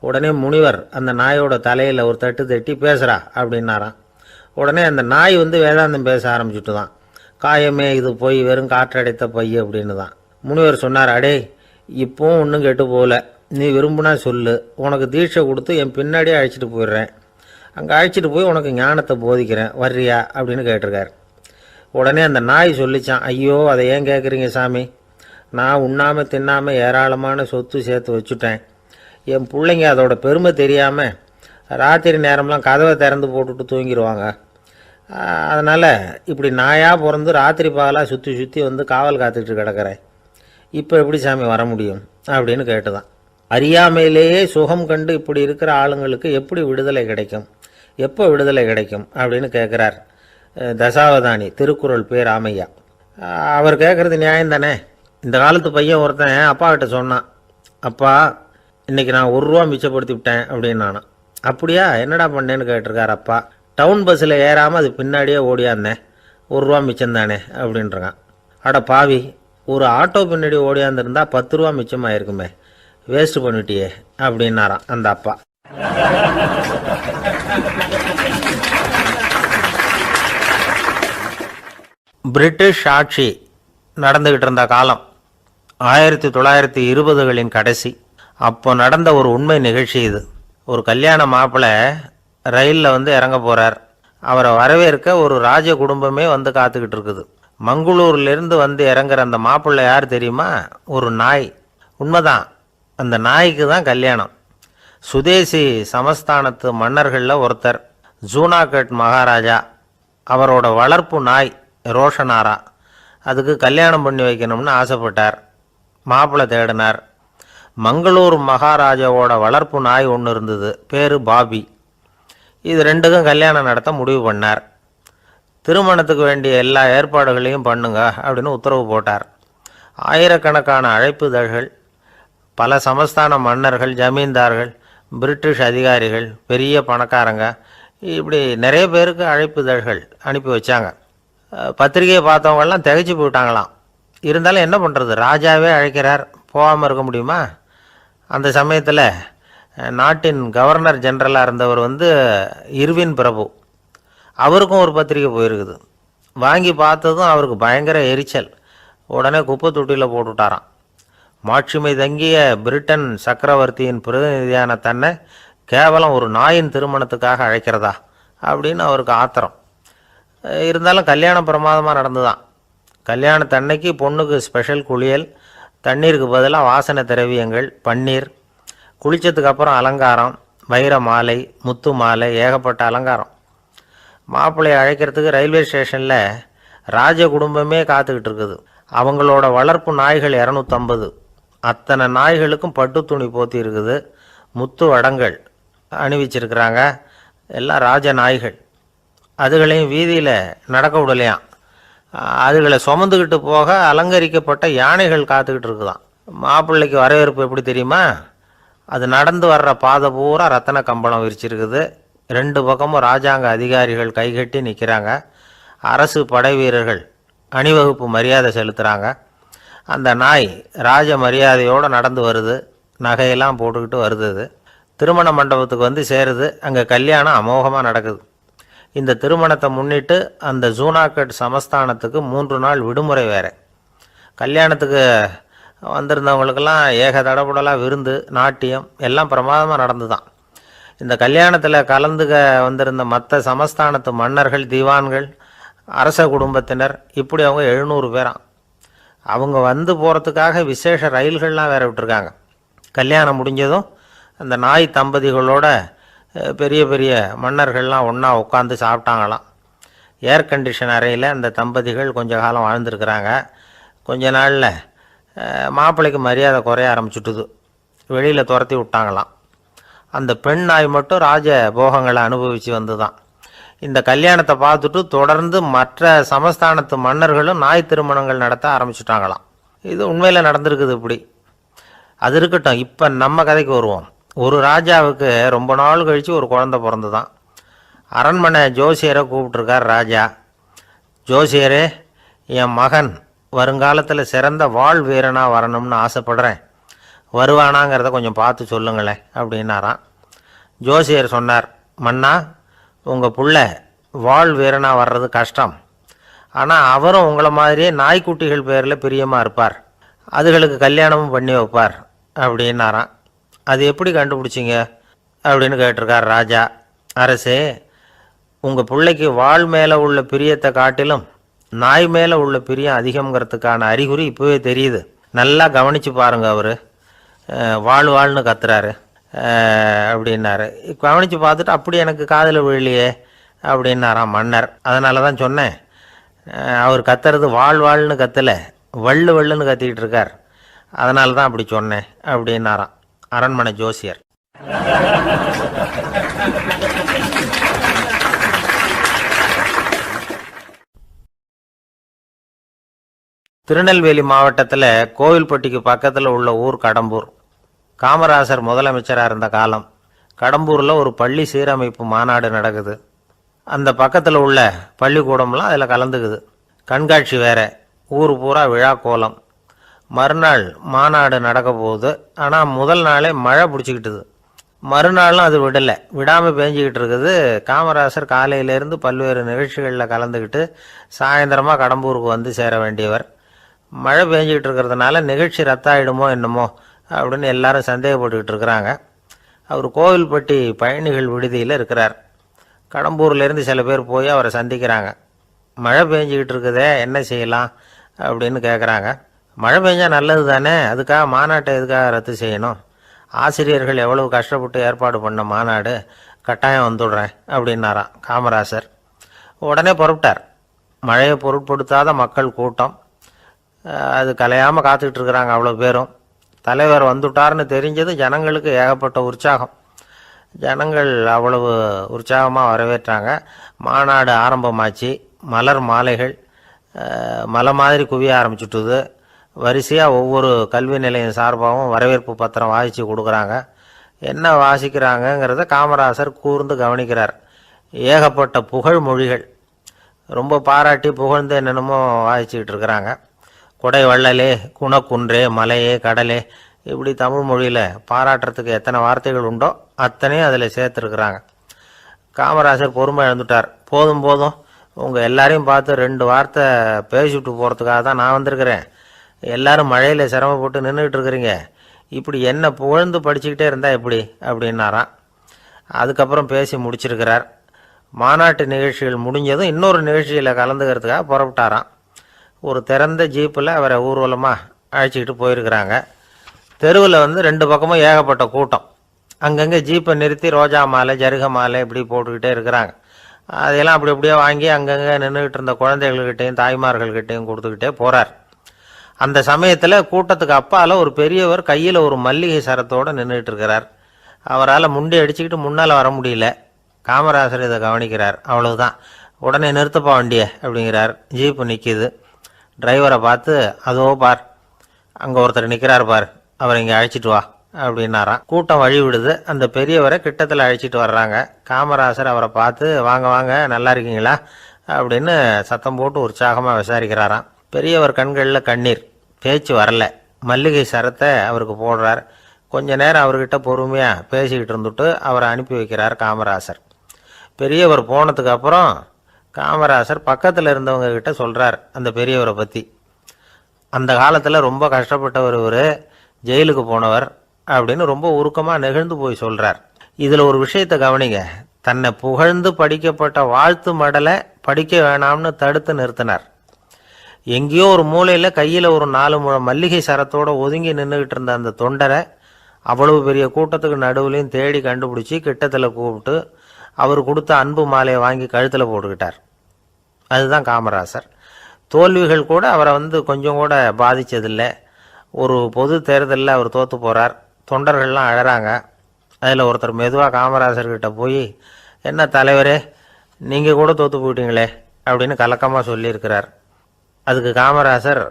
உடனே முனிவர் அந்த நாயோட தலையில் ஒரு தட்டு தட்டி பேசுகிறா அப்படின்னாரான். உடனே அந்த நாய் வந்து வேதாந்தம் பேச ஆரம்பிச்சுட்டு தான், காயமே இது போய் வெறும் காற்றடைத்த பைய அப்படின்னு தான். முனிவர் சொன்னார், அடே இப்போவும் ஒன்றும் கெட்டு போகல, நீ விரும்புனா சொல்லு, உனக்கு தீட்சை கொடுத்து என் பின்னாடியே அழைச்சிட்டு போயிடுறேன், அங்கே அழைச்சிட்டு போய் உனக்கு ஞானத்தை போதிக்கிறேன், வர்றியா அப்படின்னு கேட்டிருக்கார். உடனே அந்த நாய் சொல்லிச்சான், ஐயோ அதை ஏன் கேட்குறீங்க சாமி, நான் உண்ணாமல் தின்னாமல் ஏராளமான சொத்து சேர்த்து வச்சுட்டேன். என் பிள்ளைங்க அதோட பெருமை தெரியாமல் ராத்திரி நேரம்லாம் கதவை திறந்து போட்டுட்டு தூங்கிடுவாங்க. அதனால் இப்படி நாயாக பிறந்து ராத்திரி பகலாக சுற்றி சுற்றி வந்து காவல் காத்துக்கிட்டு கிடக்கிறேன். இப்போ எப்படி சாமி வர முடியும் அப்படின்னு கேட்டுதான். அறியாமையிலேயே சுகம் கண்டு இப்படி இருக்கிற ஆளுங்களுக்கு எப்படி விடுதலை கிடைக்கும், எப்போ விடுதலை கிடைக்கும் அப்படின்னு கேட்குறார் தசாவதானி, திருக்குறள் பேர் ராமையா. அவர் கேட்குறது நியாயம் தானே. இந்த காலத்து பையன் ஒருத்தன் அப்பா கிட்ட சொன்னான், அப்பா இன்றைக்கி நான் 1 ரூபா மிச்சப்படுத்தி விட்டேன் அப்படின்னு நானான். அப்படியா, என்னடா பண்ணேன்னு கேட்டிருக்கார் அப்பா. டவுன் பஸ்ஸில் ஏறாமல் அது பின்னாடியே ஓடியாந்தேன், 1 ரூபா மிச்சம் தானே அப்படின்றான். அட பாவி, ஒரு ஆட்டோ பின்னாடி ஓடியாந்துருந்தா 10 ரூபா மிச்சமாயிருக்குமே, வேஸ்ட்டு பண்ணிட்டியே அப்படின்னாரான் அந்த அப்பா. பிரிட்டிஷ் ஆட்சி நடந்துக்கிட்டு இருந்த காலம் 1920களின் கடைசி. அப்போ நடந்த ஒரு உண்மை நிகழ்ச்சி இது. ஒரு கல்யாண மாப்பிள்ளை ரயிலில் இறங்க போகிறார். அவரை வரவேற்க ஒரு ராஜ குடும்பமே காத்துக்கிட்டு இருக்குது. மங்களூர்லேருந்து இறங்குற அந்த மாப்பிள்ளை யார் தெரியுமா? ஒரு நாய். உண்மைதான், அந்த நாய்க்கு தான் கல்யாணம். சுதேசி சமஸ்தானத்து மன்னர்களில் ஒருத்தர் ஜூனாகட் மகாராஜா. அவரோட வளர்ப்பு நாய் ரோஷனாரா. அதுக்கு கல்யாணம் பண்ணி வைக்கணும்னு ஆசைப்பட்டார். மாப்பிள்ளை தேடினார். மங்களூர் மகாராஜாவோட வளர்ப்பு நாய் ஒன்று இருந்தது, பேர் பாபி. இது ரெண்டுக்கும் கல்யாணம் நடத்த முடிவு பண்ணார். திருமணத்துக்கு வேண்டிய எல்லா ஏற்பாடுகளையும் பண்ணுங்க அப்படின்னு உத்தரவு போட்டார். ஆயிரக்கணக்கான அழைப்புதழ்கள், பல சமஸ்தான மன்னர்கள், ஜமீன்தார்கள், பிரிட்டிஷ் அதிகாரிகள், பெரிய பணக்காரங்க, இப்படி நிறைய பேருக்கு அழைப்புதழ்கள் அனுப்பி வச்சாங்க. பத்திரிகையை பார்த்தவங்கெல்லாம் திகைச்சு போயிட்டாங்களாம். இருந்தாலும் என்ன பண்ணுறது, ராஜாவே அழைக்கிறார், போகாமல் இருக்க முடியுமா? அந்த சமயத்தில் நாட்டின் கவர்னர் ஜெனரலாக இருந்தவர் இர்வின் பிரபு. அவருக்கும் ஒரு பத்திரிக்கை போயிருக்குது. வாங்கி பார்த்ததும் அவருக்கு பயங்கர எரிச்சல். உடனே குப்பை தொட்டியில் போட்டுவிட்டாராம். மாட்சிமை தங்கிய பிரிட்டன் சக்கரவர்த்தியின் பிரதிநிதியான தன்னை கேவலம் ஒரு நாயின் திருமணத்துக்காக அழைக்கிறதா அப்படின்னு அவருக்கு ஆத்திரம். இருந்தாலும் கல்யாணம் பிரமாதமாக நடந்துதான். கல்யாணத்தன்னைக்கு பொண்ணுக்கு ஸ்பெஷல் குளியல், தண்ணீருக்கு பதிலாக வாசனை திரவியங்கள், பன்னீர், குளித்ததுக்கு அப்புறம் அலங்காரம், வைர மாலை, முத்து மாலை, ஏகப்பட்ட அலங்காரம். மாப்பிள்ளையை அழைக்கிறதுக்கு ரயில்வே ஸ்டேஷனில் ராஜ குடும்பமே காத்துக்கிட்டு இருக்குது. அவங்களோட வளர்ப்பு நாய்கள் 250. அத்தனை நாய்களுக்கும் பட்டு துணி போத்தி இருக்குது. முத்து வடங்கள் அணிவிச்சிருக்கிறாங்க. எல்லாம் ராஜ நாய்கள். அதுகளையும் வீதியில் நடக்க விடலையாம். அதுகளை சுமந்துக்கிட்டு போக அலங்கரிக்கப்பட்ட யானைகள் காத்துக்கிட்டு இருக்குதான். மாப்பிள்ளைக்கு வரவேற்பு எப்படி தெரியுமா? அது நடந்து வர்ற பாதை பூரா ரத்தன கம்பளம் விரிச்சிருக்குது. 2 பக்கமும் ராஜாங்க அதிகாரிகள் கைகட்டி நிற்கிறாங்க. அரசு படை வீரர்கள் அணிவகுப்பு மரியாதை செலுத்துகிறாங்க. அந்த நாய் ராஜ மரியாதையோடு நடந்து வருது. நகையெல்லாம் போட்டுக்கிட்டு வருது. திருமண மண்டபத்துக்கு சேருது. அங்கே கல்யாணம் அமோகமாக நடக்குது. இந்த திருமணத்தை முன்னிட்டு அந்த ஜூனாகட் சமஸ்தானத்துக்கு 3 நாள் விடுமுறை வேறு. கல்யாணத்துக்கு வந்திருந்தவங்களுக்கெல்லாம் ஏக தடபுடலாக விருந்து, நாட்டியம் எல்லாம் பிரமாதமாக நடந்து தான். இந்த கல்யாணத்தில் கலந்துக்க வந்திருந்த மற்ற சமஸ்தானத்து மன்னர்கள், திவான்கள், அரச குடும்பத்தினர், இப்படி அவங்க 700 பேராம். அவங்க போகிறதுக்காக விசேஷ ரயில்கள்லாம் வேற விட்டுருக்காங்க. கல்யாணம் முடிஞ்சதும் அந்த நாய் தம்பதிகளோட பெரிய பெரிய மன்னர்கள்லாம் ஒன்றா உட்காந்து சாப்பிட்டாங்களாம். ஏர் கண்டிஷன் அறையில் அந்த தம்பதிகள் கொஞ்ச காலம் வாழ்ந்துருக்கிறாங்க. கொஞ்ச நாளில் மாப்பிள்ளைக்கு மரியாதை குறைய ஆரம்பிச்சுட்டுது. வெளியில் துரத்தி விட்டாங்களாம். அந்த பெண் நாய் மட்டும் ராஜ போகங்களை அனுபவித்து வந்து தான். இந்த கல்யாணத்தை பார்த்துட்டு தொடர்ந்து மற்ற சமஸ்தானத்து மன்னர்களும் நாய் திருமணங்கள் நடத்த ஆரம்பிச்சுட்டாங்களாம். இது உண்மையில் நடந்திருக்குது. இப்படி அது இருக்கட்டும். இப்போ நம்ம கதைக்கு வருவோம். ஒரு ராஜாவுக்கு ரொம்ப நாள் கழித்து ஒரு குழந்தை பிறந்து தான். அரண்மனை ஜோசியரை கூப்பிட்ருக்கார் ராஜா. ஜோசியரே, என் மகன் வருங்காலத்தில் சிறந்த வாழ் வீரனாக வரணும்னு ஆசைப்படுறேன். வருவானாங்கிறத கொஞ்சம் பார்த்து சொல்லுங்களேன் அப்படின்னாராம். ஜோசியர் சொன்னார், மன்னா, உங்கள் புள்ள வாழ் வீரனாக வர்றது கஷ்டம். ஆனால் அவரும் உங்களை மாதிரியே நாய்க்குட்டிகள் பேரில் பிரியமாக இருப்பார். அதுகளுக்கு கல்யாணமும் பண்ணி வைப்பார் அப்படின்னாராம். அது எப்படி கண்டுபிடிச்சிங்க அப்படின்னு கேட்டிருக்கார் ராஜா. அரசே, உங்கள் பிள்ளைக்கு வாழ் மேலே உள்ள பிரியத்தை காட்டிலும் நாய் மேலே உள்ள பிரியம் அதிகங்கிறதுக்கான அறிகுறி இப்போவே தெரியுது. நல்லா கவனித்து பாருங்கள். அவர் வாழ்னு கத்துறாரு அப்படின்னாரு. கவனித்து பார்த்துட்டு அப்படி எனக்கு காதில் விழலையே அப்படின்னாராம் மன்னர். அதனால தான் சொன்னேன், அவர் கத்துறது வாழ்னு கத்தலை, வள்ளுன்னு கத்திக்கிட்டு இருக்கார். அதனால தான் அப்படி சொன்னேன் அப்படின்னாராம் அரண்மனை ஜோசியர். திருநெல்வேலி மாவட்டத்தில் கோவில்பட்டிக்கு பக்கத்தில் உள்ள ஊர் கடம்பூர். காமராசர் முதலமைச்சராக இருந்த காலம். கடம்பூரில் ஒரு பள்ளி சீரமைப்பு மாநாடு நடக்குது. அந்த பக்கத்தில் உள்ள பள்ளிக்கூடம்லாம் அதில் கலந்துக்குது. கண்காட்சி வேற. ஊர் பூரா விழா கோலம். மறுநாள் மாநாடு நடக்க போகுது. ஆனால் முதல் நாளே மழை பிடிச்சிக்கிட்டுது. மறுநாளும் அது விடாமல் பேஞ்சிக்கிட்டு இருக்குது. காமராசர் காலையிலேருந்து பல்வேறு நிகழ்ச்சிகளில் கலந்துக்கிட்டு சாயந்தரமாக கடம்பூருக்கு வந்து சேர வேண்டியவர். மழை பேஞ்சிக்கிட்டு இருக்கிறதுனால நிகழ்ச்சி ரத்தாயிடுமோ என்னமோ அப்படின்னு எல்லாரும் சந்தேகப்பட்டுக்கிட்டு இருக்கிறாங்க. அவர் கோவில்பட்டி பயணிகள் விடுதியில் இருக்கிறார். கடம்பூர்லேருந்து சில பேர் போய் அவரை சந்திக்கிறாங்க. மழை பெஞ்சிக்கிட்டு இருக்குதே, என்ன செய்யலாம் அப்படின்னு கேட்குறாங்க. மழை பெஞ்சால் நல்லது தானே, அதுக்காக மாநாட்டை எதுக்காக ரத்து செய்யணும்? ஆசிரியர்கள் எவ்வளவு கஷ்டப்பட்டு ஏற்பாடு பண்ண மாநாடு, கட்டாயம் வந்துடுறேன் அப்படின்னாராம் காமராசர். உடனே புறப்பட்டார். மழையை பொருட்படுத்தாத மக்கள் கூட்டம், அது கலையாமல் காத்துக்கிட்டு இருக்கிறாங்க அவ்வளோ பேரும். தலைவர் வந்துட்டார்னு தெரிஞ்சது ஜனங்களுக்கு ஏகப்பட்ட உற்சாகம். ஜனங்கள் அவ்வளவு உற்சாகமாக வரவேற்றாங்க. மாநாடு ஆரம்பமாச்சு. மலர் மாலைகள் மலை மாதிரி குவிய ஆரம்பிச்சுட்டுது. வரிசையாக ஒவ்வொரு கல்வி நிலையம் சார்பாகவும் வரவேற்பு பத்திரம் வாசித்து கொடுக்குறாங்க. என்ன வாசிக்கிறாங்கங்கிறத காமராசர் கூர்ந்து கவனிக்கிறார். ஏகப்பட்ட புகழ் மொழிகள், ரொம்ப பாராட்டி புகழ்ந்து என்னென்னமோ வாசிச்சுக்கிட்டு இருக்கிறாங்க. கொடை வள்ளலே, குணக்குன்றே, மலையே, கடலே, இப்படி தமிழ் மொழியில் பாராட்டுறதுக்கு எத்தனை வார்த்தைகள் உண்டோ அத்தனையும் அதில் சேர்த்துருக்குறாங்க. காமராசர் பொறுமை இழந்துட்டார். போதும் போதும், உங்கள் எல்லாரையும் பார்த்து 2 வார்த்தை பேசிவிட்டு போகிறதுக்காக தான் நான் வந்திருக்கிறேன். எல்லாரும் மழையில் சிரமப்பட்டு நின்றுக்கிட்டு இருக்கிறீங்க, இப்படி என்ன புகழ்ந்து படிச்சுக்கிட்டே இருந்தால் எப்படி அப்படின்னாராம். அதுக்கப்புறம் பேசி முடிச்சிருக்கிறார். மாநாட்டு நிகழ்ச்சிகள் முடிஞ்சதும் இன்னொரு நிகழ்ச்சியில் கலந்துக்கிறதுக்காக புறப்பட்டாராம். ஒரு திறந்த ஜீப்பில் அவரை ஊர்வலமாக அழைச்சிக்கிட்டு போயிருக்கிறாங்க. தெருவில் 2 பக்கமும் ஏகப்பட்ட கூட்டம். அங்கங்கே ஜீப்பை நிறுத்தி ரோஜா மாலை, ஜருக மாலை இப்படி போட்டுக்கிட்டே இருக்கிறாங்க. அதையெல்லாம் அப்படி அப்படியே வாங்கி அங்கங்கே நின்றுக்கிட்டு இருந்த குழந்தைகள்கிட்டையும் தாய்மார்கள்கிட்டையும் கொடுத்துக்கிட்டே போகிறார். அந்த சமயத்தில் கூட்டத்துக்கு அப்பால் ஒரு பெரியவர் கையில் ஒரு மல்லிகை சரத்தோடு நின்றுட்டு இருக்கிறார். அவரால் முண்டி அடிச்சுக்கிட்டு முன்னால் வர முடியல. காமராசர் இதை கவனிக்கிறார். அவ்வளவுதான், உடனே நிறுத்தப்பா வண்டிய அப்படிங்கிறார். ஜீப்பு நிற்கிது. டிரைவரை பார்த்து, அதோ பார், அங்கே ஒருத்தர் நிற்கிறார் பார், அவரை இங்கே அழைச்சிட்டு வா அப்படின்னாராம். கூட்டம் வழி விடுது. அந்த பெரியவரை கிட்டத்தில் அழைச்சிட்டு வர்றாங்க. காமராசர் அவரை பார்த்து, வாங்க வாங்க, நல்லா இருக்கீங்களா அப்படின்னு சத்தம் போட்டு உற்சாகமாக விசாரிக்கிறாராம். பெரியவர் கண்களில் கண்ணீர், பேச்சு வரல. மல்லிகை சரத்தை அவருக்கு போடுறார். கொஞ்ச நேரம் அவர்கிட்ட பொறுமையாக பேசிக்கிட்டு இருந்துட்டு அவரை அனுப்பி வைக்கிறார் காமராசர். பெரியவர் போனதுக்கு அப்புறம் காமராசர் பக்கத்தில் இருந்தவங்க கிட்ட சொல்கிறார் அந்த பெரியவரை பற்றி. அந்த காலத்தில் ரொம்ப கஷ்டப்பட்டவர் இவர், ஜெயிலுக்கு போனவர் அப்படின்னு ரொம்ப உருக்கமாக நெகிழ்ந்து போய் சொல்கிறார். இதில் ஒரு விஷயத்தை கவனிங்க. தன்னை புகழ்ந்து படிக்கப்பட்ட வாழ்த்து மடலை படிக்க வேணாம்னு தடுத்து நிறுத்தினார். எங்கேயோ ஒரு மூலையில் கையில் ஒரு 4 முழம் மல்லிகை சரத்தோடு ஒதுங்கி நின்றுக்கிட்டு இருந்த அந்த தொண்டரை அவ்வளவு பெரிய கூட்டத்துக்கு நடுவுலையும் தேடி கண்டுபிடிச்சி கிட்டத்தில் கூப்பிட்டு அவர் கொடுத்த அன்பு மாலையை வாங்கி கழுத்தில் போட்டுக்கிட்டார். அதுதான் காமராசர். தோல்விகள் கூட அவரை கொஞ்சம் கூட பாதித்ததில்லை. ஒரு பொது தேர்தலில் அவர் தோற்று போகிறார். தொண்டர்கள்லாம் அழறாங்க. அதில் ஒருத்தர் மெதுவாக காமராசர்கிட்ட போய், என்ன தலைவரே, நீங்கள் கூட தோற்று போயிட்டீங்களே அப்படின்னு கலக்கமாக சொல்லியிருக்கிறார். அதுக்கு காமராசர்,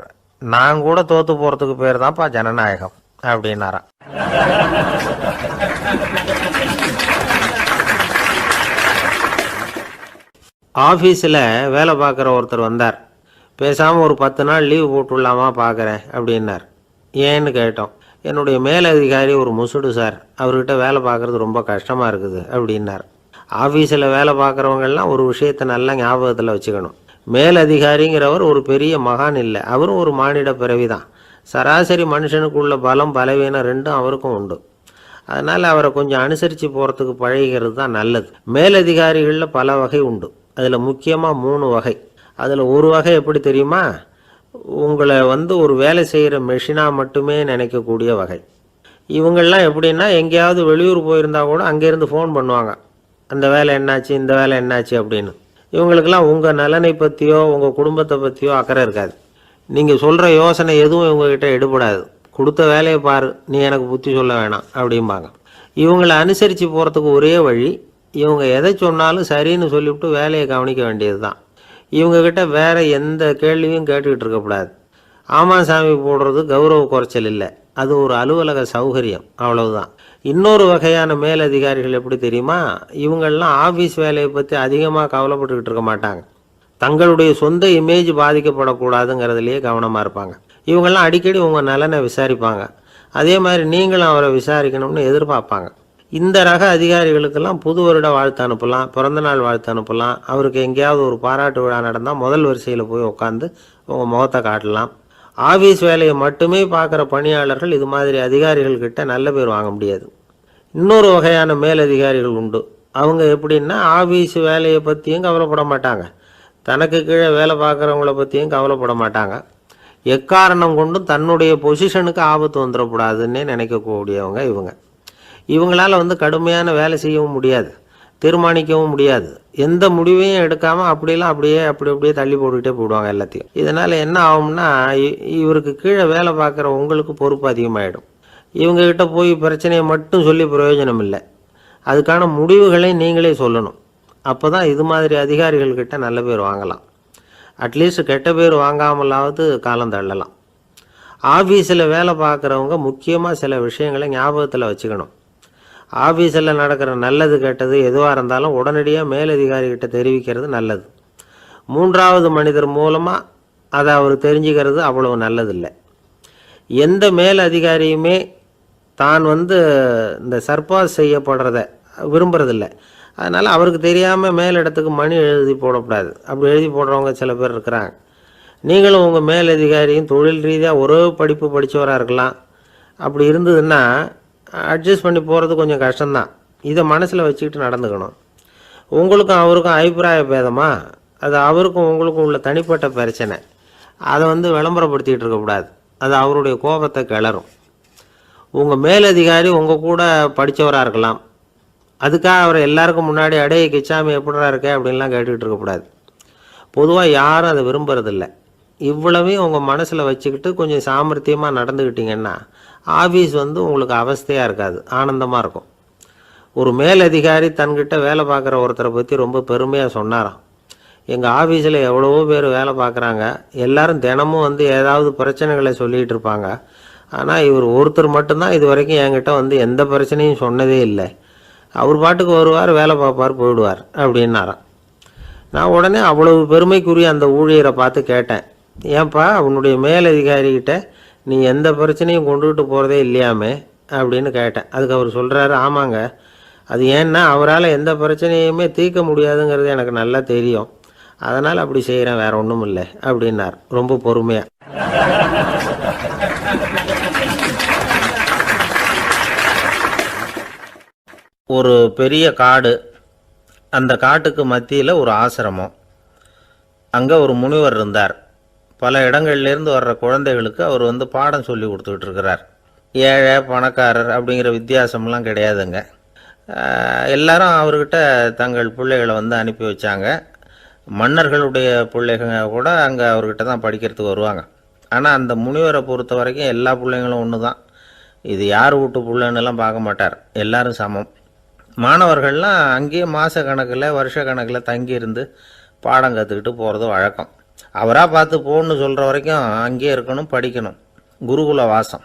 நான் கூட தோற்று போகிறதுக்கு பேர் தான்ப்பா ஜனநாயகம் அப்படின்னாராம். ஆஃபீஸில் வேலை பார்க்குற ஒருத்தர் வந்தார். பேசாமல் ஒரு 10 நாள் லீவு போட்டுடலாமா பார்க்குறேன் அப்படின்னார். ஏன்னு கேட்டோம். என்னுடைய மேலதிகாரி ஒரு முசுடு சார், அவர்கிட்ட வேலை பார்க்குறது ரொம்ப கஷ்டமாக இருக்குது அப்படின்னார். ஆஃபீஸில் வேலை பார்க்குறவங்கெல்லாம் ஒரு விஷயத்தை நல்லா ஞாபகத்தில் வச்சுக்கணும். மேலதிகாரிங்கிறவர் ஒரு பெரிய மகான் இல்லை, அவரும் ஒரு மானிட பிறவி தான். சராசரி மனுஷனுக்குள்ள பலம் பலவீனம் 2ம் அவருக்கும் உண்டு. அதனால் அவரை கொஞ்சம் அனுசரித்து போகிறதுக்கு பழகிறது தான் நல்லது. மேலதிகாரிகளில் பல வகை உண்டு. அதில் முக்கியமாக 3 வகை. அதில் ஒரு வகை எப்படி தெரியுமா? உங்களை ஒரு வேலை செய்கிற மெஷினாக மட்டுமே நினைக்கக்கூடிய வகை. இவங்கள்லாம் எப்படின்னா, எங்கேயாவது வெளியூர் போயிருந்தால் கூட அங்கேருந்து ஃபோன் பண்ணுவாங்க, அந்த வேலை என்னாச்சு, இந்த வேலை என்னாச்சு அப்படின்னு. இவங்களுக்கெல்லாம் உங்கள் நலனை பற்றியோ உங்கள் குடும்பத்தை பற்றியோ அக்கறை இருக்காது. நீங்கள் சொல்கிற யோசனை எதுவும் இவங்ககிட்ட எடுபடாது. கொடுத்த வேலையை பாரு, நீ எனக்கு புத்தி சொல்ல வேணாம் அப்படிம்பாங்க. இவங்களை அனுசரித்து போகிறதுக்கு ஒரே வழி, இவங்க எதை சொன்னாலும் சரின்னு சொல்லிவிட்டு வேலையை கவனிக்க வேண்டியது தான். இவங்ககிட்ட வேறு எந்த கேள்வியும் கேட்டுக்கிட்டு இருக்கக்கூடாது. ஆமாம் சாமி போடுறது கௌரவ குறைச்சல் இல்லை, அது ஒரு அலுவலக சௌகரியம், அவ்வளவுதான். இன்னொரு வகையான மேலதிகாரிகள் எப்படி தெரியுமா? இவங்கள்லாம் ஆஃபீஸ் வேலையை பற்றி அதிகமாக கவலைப்பட்டுக்கிட்டு இருக்க மாட்டாங்க. தங்களுடைய சொந்த இமேஜ் பாதிக்கப்படக்கூடாதுங்கிறதுலையே கவனமாக இருப்பாங்க. இவங்கெல்லாம் அடிக்கடி உங்கள் நலனை விசாரிப்பாங்க. அதே மாதிரி நீங்களும் அவரை விசாரிக்கணும்னு எதிர்பார்ப்பாங்க. இந்த ரக அதிகாரிகளுக்கெல்லாம் புது வருட வாழ்த்து அனுப்பலாம், பிறந்தநாள் வாழ்த்து அனுப்பலாம். அவருக்கு எங்கேயாவது ஒரு பாராட்டு விழா நடந்தால் முதல் வரிசையில் போய் உட்காந்து உங்கள் முகத்தை காட்டலாம். ஆஃபீஸ் வேலையை மட்டுமே பார்க்குற பணியாளர்கள் இது மாதிரி அதிகாரிகள்கிட்ட நல்ல பேர் வாங்க முடியாது. இன்னொரு வகையான மேலதிகாரிகள் உண்டு. அவங்க எப்படின்னா ஆஃபீஸ் வேலையை பற்றியும் கவலைப்பட மாட்டாங்க, தனக்கு கீழே வேலை பார்க்குறவங்கள பற்றியும் கவலைப்பட மாட்டாங்க. எக்காரணம் கொண்டும் தன்னுடைய பொசிஷனுக்கு ஆபத்து வந்துடக்கூடாதுன்னே நினைக்கக்கூடியவங்க இவங்க. இவங்களால் கடுமையான வேலை செய்யவும் முடியாது, தீர்மானிக்கவும் முடியாது. எந்த முடிவையும் எடுக்காமல் அப்படியே தள்ளி போட்டுக்கிட்டே போடுவாங்க எல்லாத்தையும். இதனால் என்ன ஆகும்னா, இவருக்கு கீழே வேலை பார்க்குற உங்களுக்கு பொறுப்பு அதிகமாகிடும். இவங்ககிட்ட போய் பிரச்சனையை மட்டும் சொல்லி பிரயோஜனம் இல்லை, அதுக்கான முடிவுகளை நீங்களே சொல்லணும். அப்போ தான் இது மாதிரி அதிகாரிகள்கிட்ட நல்ல பேர் வாங்கலாம். அட்லீஸ்ட் கெட்ட பேர் வாங்காமலாவது காலம் தள்ளலாம். ஆஃபீஸில் வேலை பார்க்குறவங்க முக்கியமாக சில விஷயங்களை ஞாபகத்தில் வச்சுக்கணும். ஆஃபீஸில் நடக்கிற நல்லது கெட்டது எதுவாக இருந்தாலும் உடனடியாக மேலதிகாரிகிட்ட தெரிவிக்கிறது நல்லது. மூன்றாவது மனிதர் மூலமாக அதை அவர் தெரிஞ்சுக்கிறது அவ்வளவு நல்லதில்லை. எந்த மேலதிகாரியுமே தான் இந்த சர்பாஸ் செய்யப்படுறத விரும்புறதில்லை. அதனால் அவருக்கு தெரியாமல் மேலிடத்துக்கு மணி எழுதி போடக்கூடாது. அப்படி எழுதி போடுறவங்க சில பேர் இருக்கிறாங்க. நீங்களும் உங்கள் மேலதிகாரியும் தொழில் ரீதியாக ஒரே படிப்பு படித்தவராக இருக்கலாம். அப்படி இருந்ததுன்னா அட்ஜஸ்ட் பண்ணி போகிறது கொஞ்சம் கஷ்டம்தான். இதை மனசில் வச்சுக்கிட்டு நடந்துக்கணும். உங்களுக்கும் அவருக்கும் அபிப்பிராய பேதமா, அது அவருக்கும் உங்களுக்கும் உள்ள தனிப்பட்ட பிரச்சனை. அதை விளம்பரப்படுத்திகிட்டு இருக்கக்கூடாது, அது அவருடைய கோபத்தை கிளறும். உங்கள் மேலதிகாரி உங்கள் கூட படித்தவராக இருக்கலாம், அதுக்காக அவரை எல்லாருக்கும் முன்னாடி அடையை கிச்சாமி எப்படிறா இருக்க அப்படின்லாம் கேட்டுக்கிட்டு இருக்கக்கூடாது. பொதுவாக யாரும் அதை விரும்புறதில்லை. இவ்வளவையும் உங்கள் மனசில் வச்சுக்கிட்டு கொஞ்சம் சாமர்த்தியமாக நடந்துக்கிட்டிங்கன்னா ஆஃபீஸ் உங்களுக்கு அவஸ்தையாக இருக்காது, ஆனந்தமாக இருக்கும். ஒரு மேலதிகாரி தன்கிட்ட வேலை பார்க்குற ஒருத்தரை பற்றி ரொம்ப பெருமையாக சொன்னாராம். எங்கள் ஆஃபீஸில் எவ்வளவோ பேர் வேலை பார்க்குறாங்க, எல்லாரும் தினமும் ஏதாவது பிரச்சனைகளை சொல்லிகிட்டு இருப்பாங்க. ஆனால் இவர் ஒருத்தர் மட்டும்தான் இது வரைக்கும் என்கிட்ட எந்த பிரச்சனையும் சொன்னதே இல்லை. அவர் பாட்டுக்கு வருவார், வேலை பார்ப்பார், போயிடுவார் அப்படின்னாராம். நான் உடனே அவ்வளவு பெருமைக்குரிய அந்த ஊழியரை பார்த்து கேட்டேன், ஏன்பா உன்னுடைய மேலதிகாரிகிட்ட நீ எந்த பிரச்சனையும் கொண்டுகிட்டு போகிறதே இல்லையாமே அப்படின்னு கேட்டேன். அதுக்கு அவர் சொல்கிறாரு, ஆமாங்க, அது ஏன்னா அவரால் எந்த பிரச்சனையுமே தீர்க்க முடியாதுங்கிறது எனக்கு நல்லா தெரியும், அதனால் அப்படி செய்கிறேன், வேற ஒன்றும் இல்லை அப்படின்னார் ரொம்ப பொறுமையாக. ஒரு பெரிய காடு, அந்த காட்டுக்கு மத்தியில் ஒரு ஆசிரமம். அங்கே ஒரு முனிவர் இருந்தார். பல இடங்கள்லேருந்து வர்ற குழந்தைகளுக்கு அவர் பாடம் சொல்லி கொடுத்துக்கிட்டு இருக்கிறார். ஏழை பணக்காரர் அப்படிங்கிற வித்தியாசம்லாம் கிடையாதுங்க. எல்லாரும் அவர்கிட்ட தங்கள் பிள்ளைகளை அனுப்பி வச்சாங்க. மன்னர்களுடைய பிள்ளைங்க கூட அங்கே அவர்கிட்ட தான் படிக்கிறதுக்கு வருவாங்க. ஆனால் அந்த முனிவரை பொறுத்த வரைக்கும் எல்லா பிள்ளைங்களும் ஒன்று தான். இது யார் வீட்டு பிள்ளைன்னெல்லாம் பார்க்க மாட்டார், எல்லாரும் சமம். மாணவர்கள்லாம் அங்கேயே மாத கணக்கில் வருஷ கணக்கில் தங்கியிருந்து பாடம் கற்றுக்கிட்டு போகிறது வழக்கம். அவராக பார்த்து போன்னு சொல்கிற வரைக்கும் அங்கேயே இருக்கணும், படிக்கணும், குருகுல வாசம்.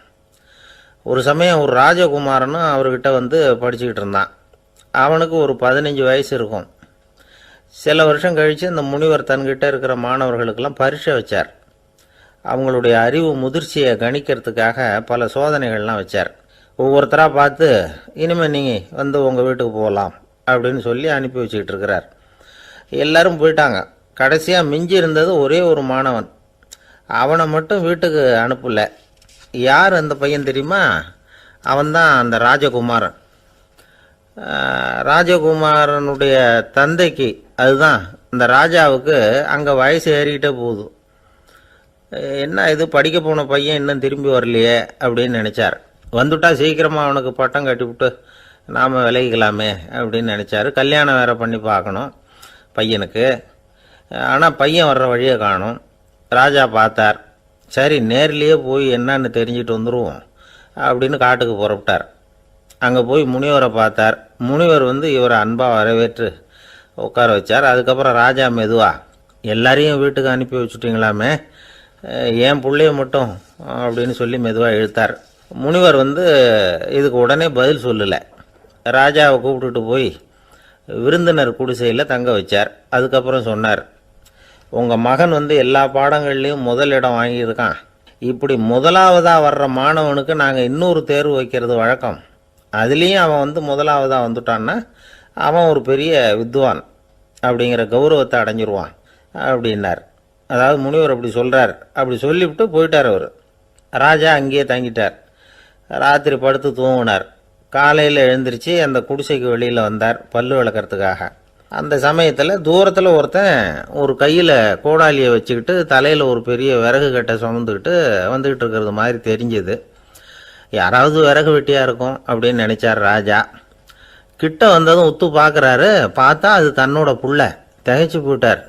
ஒரு சமயம் ஒரு ராஜகுமாரனும் அவர்கிட்ட படிச்சுக்கிட்டு இருந்தான். அவனுக்கு ஒரு 15 வயசு இருக்கும். சில வருஷம் கழித்து அந்த முனிவர் தன்கிட்ட இருக்கிற மாணவர்களுக்கெல்லாம் பரீட்சை வச்சார். அவங்களுடைய அறிவு முதிர்ச்சியை கணிக்கிறதுக்காக பல சோதனைகள்லாம் வச்சார். ஒவ்வொருத்தராக பார்த்து இனிமேல் நீங்கள் உங்கள் வீட்டுக்கு போகலாம் அப்படின்னு சொல்லி அனுப்பி வச்சுக்கிட்டு இருக்கிறார். எல்லோரும் போயிட்டாங்க. கடைசியாக மிஞ்சி இருந்தது ஒரே ஒரு மாணவன். அவனை மட்டும் வீட்டுக்கு அனுப்பலை. யார் அந்த பையன் தெரியுமா? அவன்தான் அந்த ராஜகுமாரன். ராஜகுமாரனுடைய தந்தைக்கு, அதுதான் அந்த ராஜாவுக்கு, அங்கே வயசு ஏறிக்கிட்டே போகுது. என்ன இது, படிக்க போன பையன் இன்னும் திரும்பி வரலையே அப்படின்னு நினச்சார். வந்துட்டா சீக்கிரமாக அவனுக்கு பட்டம் கட்டிவிட்டு நாம் விலகிக்கலாமே அப்படின்னு நினச்சார். கல்யாணம் வேறு பண்ணி பார்க்கணும் பையனுக்கு. ஆனால் பையன் வர்ற வழியை காணும். ராஜா பார்த்தார், சரி நேர்லேயே போய் என்னன்னு தெரிஞ்சுட்டு வந்துடுவோம் அப்படின்னு காட்டுக்கு புறப்பட்டார். அங்கே போய் முனிவரை பார்த்தார். முனிவர் இவரை அன்பாக வரவேற்று உட்கார வச்சார். அதுக்கப்புறம் ராஜா மெதுவா, எல்லாரையும் வீட்டுக்கு அனுப்பி வச்சுட்டிங்களாமே, ஏன் பிள்ளைய மட்டும் அப்படின்னு சொல்லி மெதுவாக இழுத்தார். முனிவர் இதுக்கு உடனே பதில் சொல்லலை. ராஜாவை கூப்பிட்டுட்டு போய் விருந்தினர் குடிசையில் தங்க வச்சார். அதுக்கப்புறம் சொன்னார், உங்கள் மகன் எல்லா பாடங்கள்லேயும் முதல் இடம் வாங்கியிருக்கான். இப்படி முதலாவதாக வர்ற மாணவனுக்கு நாங்கள் இன்னொரு தேர்வு வைக்கிறது வழக்கம். அதுலேயும் அவன் வந்து முதலாவதாக வந்துட்டான்னா அவன் ஒரு பெரிய வித்வான் அப்படிங்கிற கௌரவத்தை அடைஞ்சிருவான் அப்படின்னார். அதாவது முனிவர் அப்படி சொல்கிறார். அப்படி சொல்லிவிட்டு போயிட்டார் அவர். ராஜா அங்கேயே தங்கிட்டார். ராத்திரி படுத்து தூங்கினார். காலையில் எழுந்திரிச்சு அந்த குடிசைக்கு வெளியில் வந்தார் பல்லு விளக்கிறதுக்காக. அந்த சமயத்தில் தூரத்தில் ஒருத்தன் ஒரு கையில் கோடாலியை வச்சுக்கிட்டு தலையில் ஒரு பெரிய விறகு கட்டை சுமந்துக்கிட்டு வந்துக்கிட்டு இருக்கிறது மாதிரி தெரிஞ்சுது. யாராவது விறகு வெட்டியாக இருக்கும் அப்படின்னு நினச்சார் ராஜா. கிட்ட வந்ததும் உத்து பார்க்குறாரு. பார்த்தா அது தன்னோட புள்ள. திகைச்சு போயிட்டார்.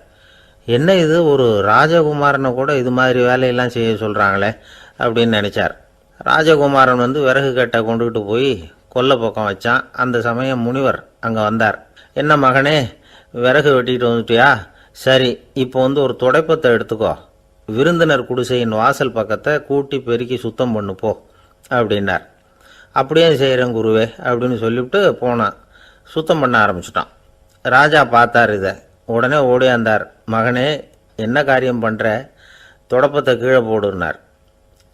என்ன இது, ஒரு ராஜகுமாரனை கூட இது மாதிரி வேலையெல்லாம் செய்ய சொல்கிறாங்களே அப்படின்னு நினச்சார். ராஜகுமாரன் வந்து விறகு கட்டை கொண்டுக்கிட்டு போய் கொல்லை பக்கம் வச்சான். அந்த சமயம் முனிவர் அங்கே வந்தார். என்ன மகனே, விறகு வெட்டிக்கிட்டு வந்துட்டியா? சரி, இப்போ வந்து ஒரு துடைப்பத்தை எடுத்துக்கோ, விருந்தினர் குடிசையின் வாசல் பக்கத்தை கூட்டி பெருக்கி சுத்தம் பண்ணு போ அப்படின்னார். அப்படியே செய்கிறேன் குருவே அப்படின்னு சொல்லிவிட்டு போனான். சுத்தம் பண்ண ஆரம்பிச்சிட்டான். ராஜா பார்த்தார் இதை. உடனே ஓடியாந்தார். மகனே, என்ன காரியம் பண்ணுற? துடப்பத்தை கீழே போடுனார்.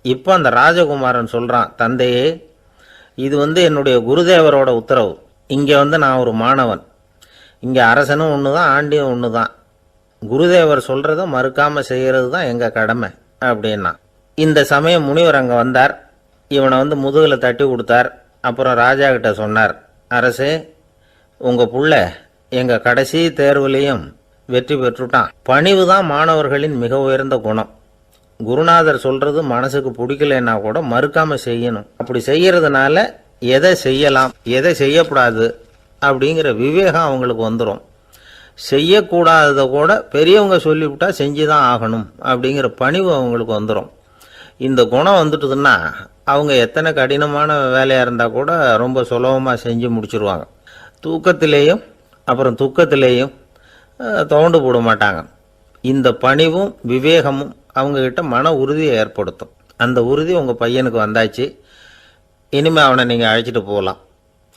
இப்போ அந்த ராஜகுமாரன் சொல்கிறான், தந்தையே, இது வந்து என்னுடைய குருதேவரோட உத்தரவு. இங்கே வந்து நான் ஒரு மாணவன். இங்கே அரசனும் ஒன்று தான், ஆண்டியும் ஒன்று தான். குருதேவர் சொல்கிறத மறுக்காமல் செய்கிறது தான் எங்கள் கடமை அப்படின்னா. இந்த சமயம் முனிவர் அங்கே வந்தார். இவனை வந்து முதுகில் தட்டி கொடுத்தார். அப்புறம் ராஜா கிட்ட சொன்னார், அரசே, உங்கள் புள்ள எங்கள் கடைசி தேர்வுலேயும் வெற்றி பெற்றுட்டான். பணிவு தான் மாணவர்களின் மிக உயர்ந்த குணம். குருநாதர் சொல்கிறது மனசுக்கு பிடிக்கலைன்னா கூட மறுக்காமல் செய்யணும். அப்படி செய்கிறதுனால எதை செய்யலாம் எதை செய்யக்கூடாது அப்படிங்கிற விவேகம் அவங்களுக்கு வந்துடும். செய்யக்கூடாததை கூட பெரியவங்க சொல்லிவிட்டா செஞ்சு தான் ஆகணும் அப்படிங்கிற பணிவு அவங்களுக்கு வந்துடும். இந்த குணம் வந்துட்டுதுன்னா அவங்க எத்தனை கடினமான வேலையாக இருந்தால் கூட ரொம்ப சுலபமாக செஞ்சு முடிச்சிருவாங்க. தூக்கத்திலேயும் அப்புறம் துக்கத்திலேயும் தோண்டு போட மாட்டாங்க. இந்த பணிவும் விவேகமும் அவங்கக்கிட்ட மன உறுதியை ஏற்படுத்தும். அந்த உறுதி உங்கள் பையனுக்கு வந்தாச்சு. இனிமேல் அவனை நீங்கள் அழைச்சிட்டு போகலாம்.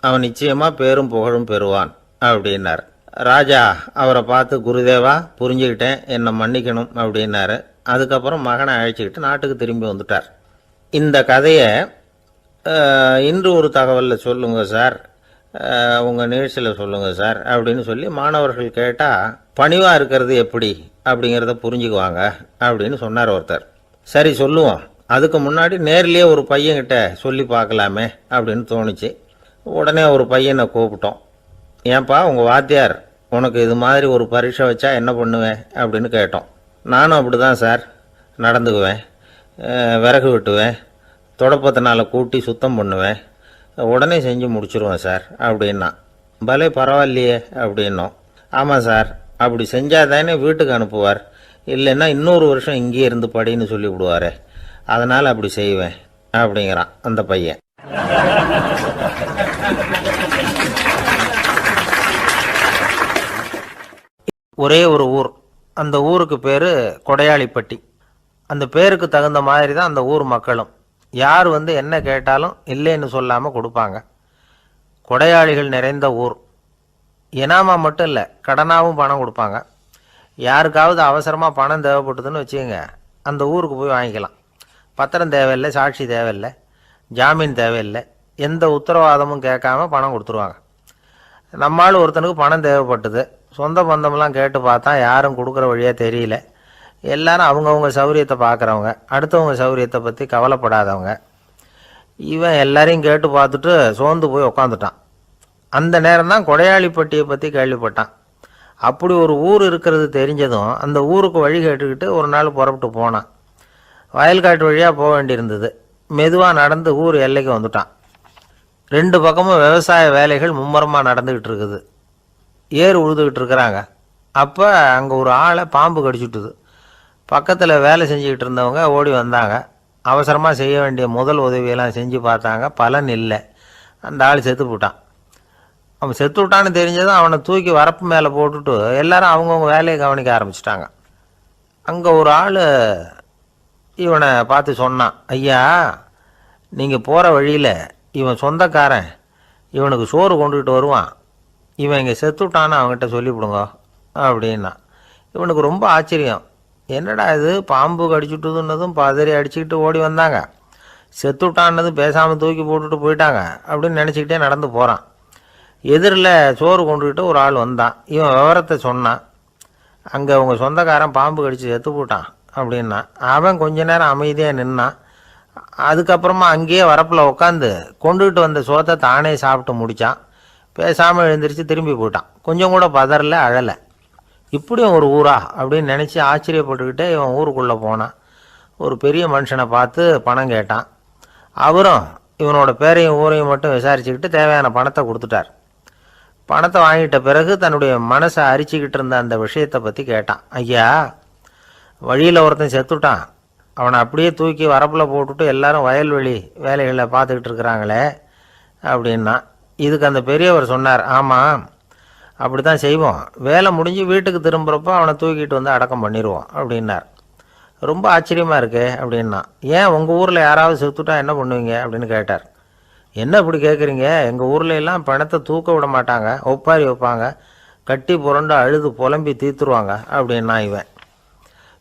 அவன் நிச்சயமாக பேரும் புகழும் பெறுவான் அப்படின்னார். ராஜா அவரை பார்த்து, குருதேவா, புரிஞ்சுக்கிட்டேன், என்னை மன்னிக்கணும் அப்படின்னாரு. அதுக்கப்புறம் மகனை அழைச்சிக்கிட்டு நாட்டுக்கு திரும்பி வந்துட்டார். இந்த கதையை இன்று ஒரு தகவலில் சொல்லுங்கள் சார், உங்கள் நிகழ்ச்சியில் சொல்லுங்கள் சார் அப்படின்னு சொல்லி மாணவர்கள் கேட்டால் பணிவாக இருக்கிறது எப்படி அப்படிங்கிறத புரிஞ்சுக்குவாங்க அப்படின்னு சொன்னார் ஒருத்தர். சரி சொல்லுவோம், அதுக்கு முன்னாடி நேர்லேயே ஒரு பையன்கிட்ட சொல்லி பார்க்கலாமே அப்படின்னு தோணுச்சு. உடனே ஒரு பையனை கூப்பிட்டோம். ஏன்பா, உங்கள் வாத்தியார் உனக்கு இது மாதிரி ஒரு பரீட்சை வச்சா என்ன பண்ணுவேன் அப்படின்னு கேட்டோம். நானும் அப்படி தான் சார் நடந்துக்குவேன். விறகு வெட்டுவேன், துடப்பத்தினால கூட்டி சுத்தம் பண்ணுவேன், உடனே செஞ்சு முடிச்சிருவேன் சார் அப்படின்னா. பலே பரவாயில்லையே அப்படின்னோம். ஆமாம் சார், அப்படி செஞ்சால் தானே வீட்டுக்கு அனுப்புவார், இல்லைன்னா இன்னொரு வருஷம் இங்கேயே இருந்து படின்னு சொல்லி விடுவார், அதனால் அப்படி செய்வேன் அப்படிங்கிறான் அந்த பையன். ஒரே ஒரு ஊர். அந்த ஊருக்கு பேர் கொடையாளிப்பட்டி. அந்த பேருக்கு தகுந்த மாதிரி தான் அந்த ஊர் மக்களும். யார் வந்து என்ன கேட்டாலும் இல்லைன்னு சொல்லாமல் கொடுப்பாங்க. கொடையாளிகள் நிறைந்த ஊர். இனாமா மட்டும் இல்லை, கடனாகவும் பணம் கொடுப்பாங்க. யாருக்காவது அவசரமாக பணம் தேவைப்பட்டதுன்னு வச்சுக்கோங்க, அந்த ஊருக்கு போய் வாங்கிக்கலாம். பத்திரம் தேவையில்லை, சாட்சி தேவையில்லை, ஜாமீன் தேவையில்லை, எந்த உத்தரவாதமும் கேட்காம பணம் கொடுத்துருவாங்க. நம்மால் ஒருத்தனுக்கு பணம் தேவைப்பட்டது. சொந்த பந்தமெல்லாம் கேட்டு பார்த்தா யாரும் கொடுக்குற வழியாக தெரியல. எல்லாரும் அவங்கவுங்க சௌரியத்தை பார்க்குறவங்க, அடுத்தவங்க சௌரியத்தை பற்றி கவலைப்படாதவங்க. இவன் எல்லாரையும் கேட்டு பார்த்துட்டு சோர்ந்து போய் உக்காந்துட்டான். அந்த நேரம் தான் கொடையாளிப்பட்டியை பற்றி கேள்விப்பட்டான். அப்படி ஒரு ஊர் இருக்கிறது தெரிஞ்சதும் அந்த ஊருக்கு வழி கேட்டுக்கிட்டு ஒரு நாள் புறப்பட்டு போனான். வயல்காட்டு வழியாக போக வேண்டியிருந்தது. மெதுவாக நடந்து ஊர் எல்லைக்கு வந்துட்டான். 2 பக்கமும் விவசாய வேலைகள் மும்முரமாக நடந்துக்கிட்டு இருக்குது. ஏர் உழுதுகிட்டு இருக்கிறாங்க. அப்போ அங்கே ஒரு ஆளை பாம்பு கடிச்சுட்டுது. பக்கத்தில் வேலை செஞ்சுக்கிட்டு இருந்தவங்க ஓடி வந்தாங்க. அவசரமாக செய்ய வேண்டிய முதல் உதவியெல்லாம் செஞ்சு பார்த்தாங்க. பலன் இல்லை. அந்த ஆள் செத்து போட்டான். அவன் செத்து விட்டான்னு தெரிஞ்சதும் அவனை தூக்கி வரப்பு மேலே போட்டுட்டு எல்லாரும் அவங்கவுங்க வேலையை கவனிக்க ஆரம்பிச்சிட்டாங்க. அங்கே ஒரு ஆள் இவனை பார்த்து சொன்னான், ஐயா, நீங்கள் போகிற வழியில் இவன் சொந்தக்காரன் இவனுக்கு சோறு கொண்டுகிட்டு வருவான், இவன் இங்கே செத்துட்டான்னு அவங்ககிட்ட சொல்லிவிடுங்க அப்படின்னா. இவனுக்கு ரொம்ப ஆச்சரியம். என்னடா இது, பாம்பு கடிச்சுட்டுதுன்னதும் பதறி அடிச்சுக்கிட்டு ஓடி வந்தாங்க. செத்துட்டான்னது பேசாமல் தூக்கி போட்டுட்டு போயிட்டாங்க அப்படின்னு நினச்சிக்கிட்டே நடந்து போகிறான். எதிரில் சோறு கொண்டுக்கிட்டு ஒரு ஆள் வந்தான். இவன் விவரத்தை சொன்னான். அங்கே அவங்க சொந்தக்காரன் பாம்பு கடிச்சு செத்து போட்டான் அப்படின்னா. அவன் கொஞ்ச நேரம் அமைதியாக நின்னான். அதுக்கப்புறமா அங்கேயே வரப்பில் உட்காந்து கொண்டுகிட்டு வந்த சோத்தை தானே சாப்பிட்டு முடித்தான். பேசாமல் எழுந்திரிச்சு திரும்பி போயிட்டான். கொஞ்சம் கூட பதறல, அழலை. இப்படியும் ஒரு ஊரா அப்படின்னு நினச்சி ஆச்சரியப்பட்டுக்கிட்டே இவன் ஊருக்குள்ளே போனான். ஒரு பெரிய மனுஷனை பார்த்து பணம் கேட்டான். அவரும் இவனோட பேரையும் ஊரையும் மட்டும் விசாரிச்சுக்கிட்டு தேவையான பணத்தை கொடுத்துட்டார். பணத்தை வாங்கிட்ட பிறகு தன்னுடைய மனசை அரிச்சிக்கிட்டு இருந்த அந்த விஷயத்தை பற்றி கேட்டான். ஐயா, வழியில் ஒருத்தன் செத்துட்டான், அவனை அப்படியே தூக்கி வரப்பில் போட்டுட்டு எல்லாரும் வயல்வெளி வேலைகளை பார்த்துக்கிட்டு இருக்கிறாங்களே அப்படின்னா. இதுக்கு அந்த பெரியவர் சொன்னார், ஆமாம் அப்படி தான் செய்வோம், வேலை முடிஞ்சு வீட்டுக்கு திரும்புகிறப்போ அவனை தூக்கிட்டு வந்து அடக்கம் பண்ணிடுவோம் அப்படின்னார். ரொம்ப ஆச்சரியமாக இருக்கே அப்படின்னா. ஏன் உங்கள் ஊரில் யாராவது செத்துட்டா என்ன பண்ணுவீங்க அப்படின்னு கேட்டார். என்ன இப்படி கேட்குறீங்க, எங்கள் ஊரில் எல்லாம் பணத்தை தூக்க விட மாட்டாங்க, ஒப்பாரி வைப்பாங்க, கட்டி புரண்டு அழுது புலம்பி தீத்துருவாங்க அப்படின்னா. இவன்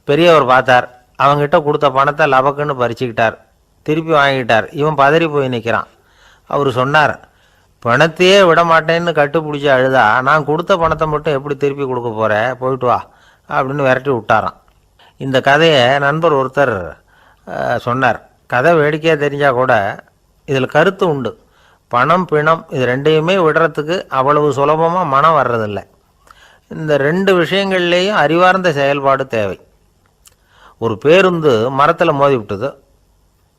பெரியவர் பார்த்தார். அவங்ககிட்ட கொடுத்த பணத்தை லபக்குன்னு பறிச்சுக்கிட்டார். திருப்பி வாங்கிட்டார். இவன் பதறி போய் நிற்கிறான். அவர் சொன்னார், பணத்தையே விட மாட்டேன்னு கட்டுப்பிடிச்சி அழுதா நான் கொடுத்த பணத்தை மட்டும் எப்படி திருப்பி கொடுக்க போகிறேன், போயிட்டு வா அப்படின்னு விரட்டி விட்டாரான். இந்த கதையை நண்பர் ஒருத்தர் சொன்னார். கதை வேடிக்கையாக தெரிஞ்சால் கூட இதில் கருத்து உண்டு. பணம் பிணம் இது ரெண்டையுமே விடுறதுக்கு அவ்வளவு சுலபமாக மனம் வர்றதில்லை. இந்த ரெண்டு விஷயங்கள்லேயும் அறிவார்ந்த செயல்பாடு தேவை. ஒரு பேருந்து மரத்தில் மோதி விட்டுது.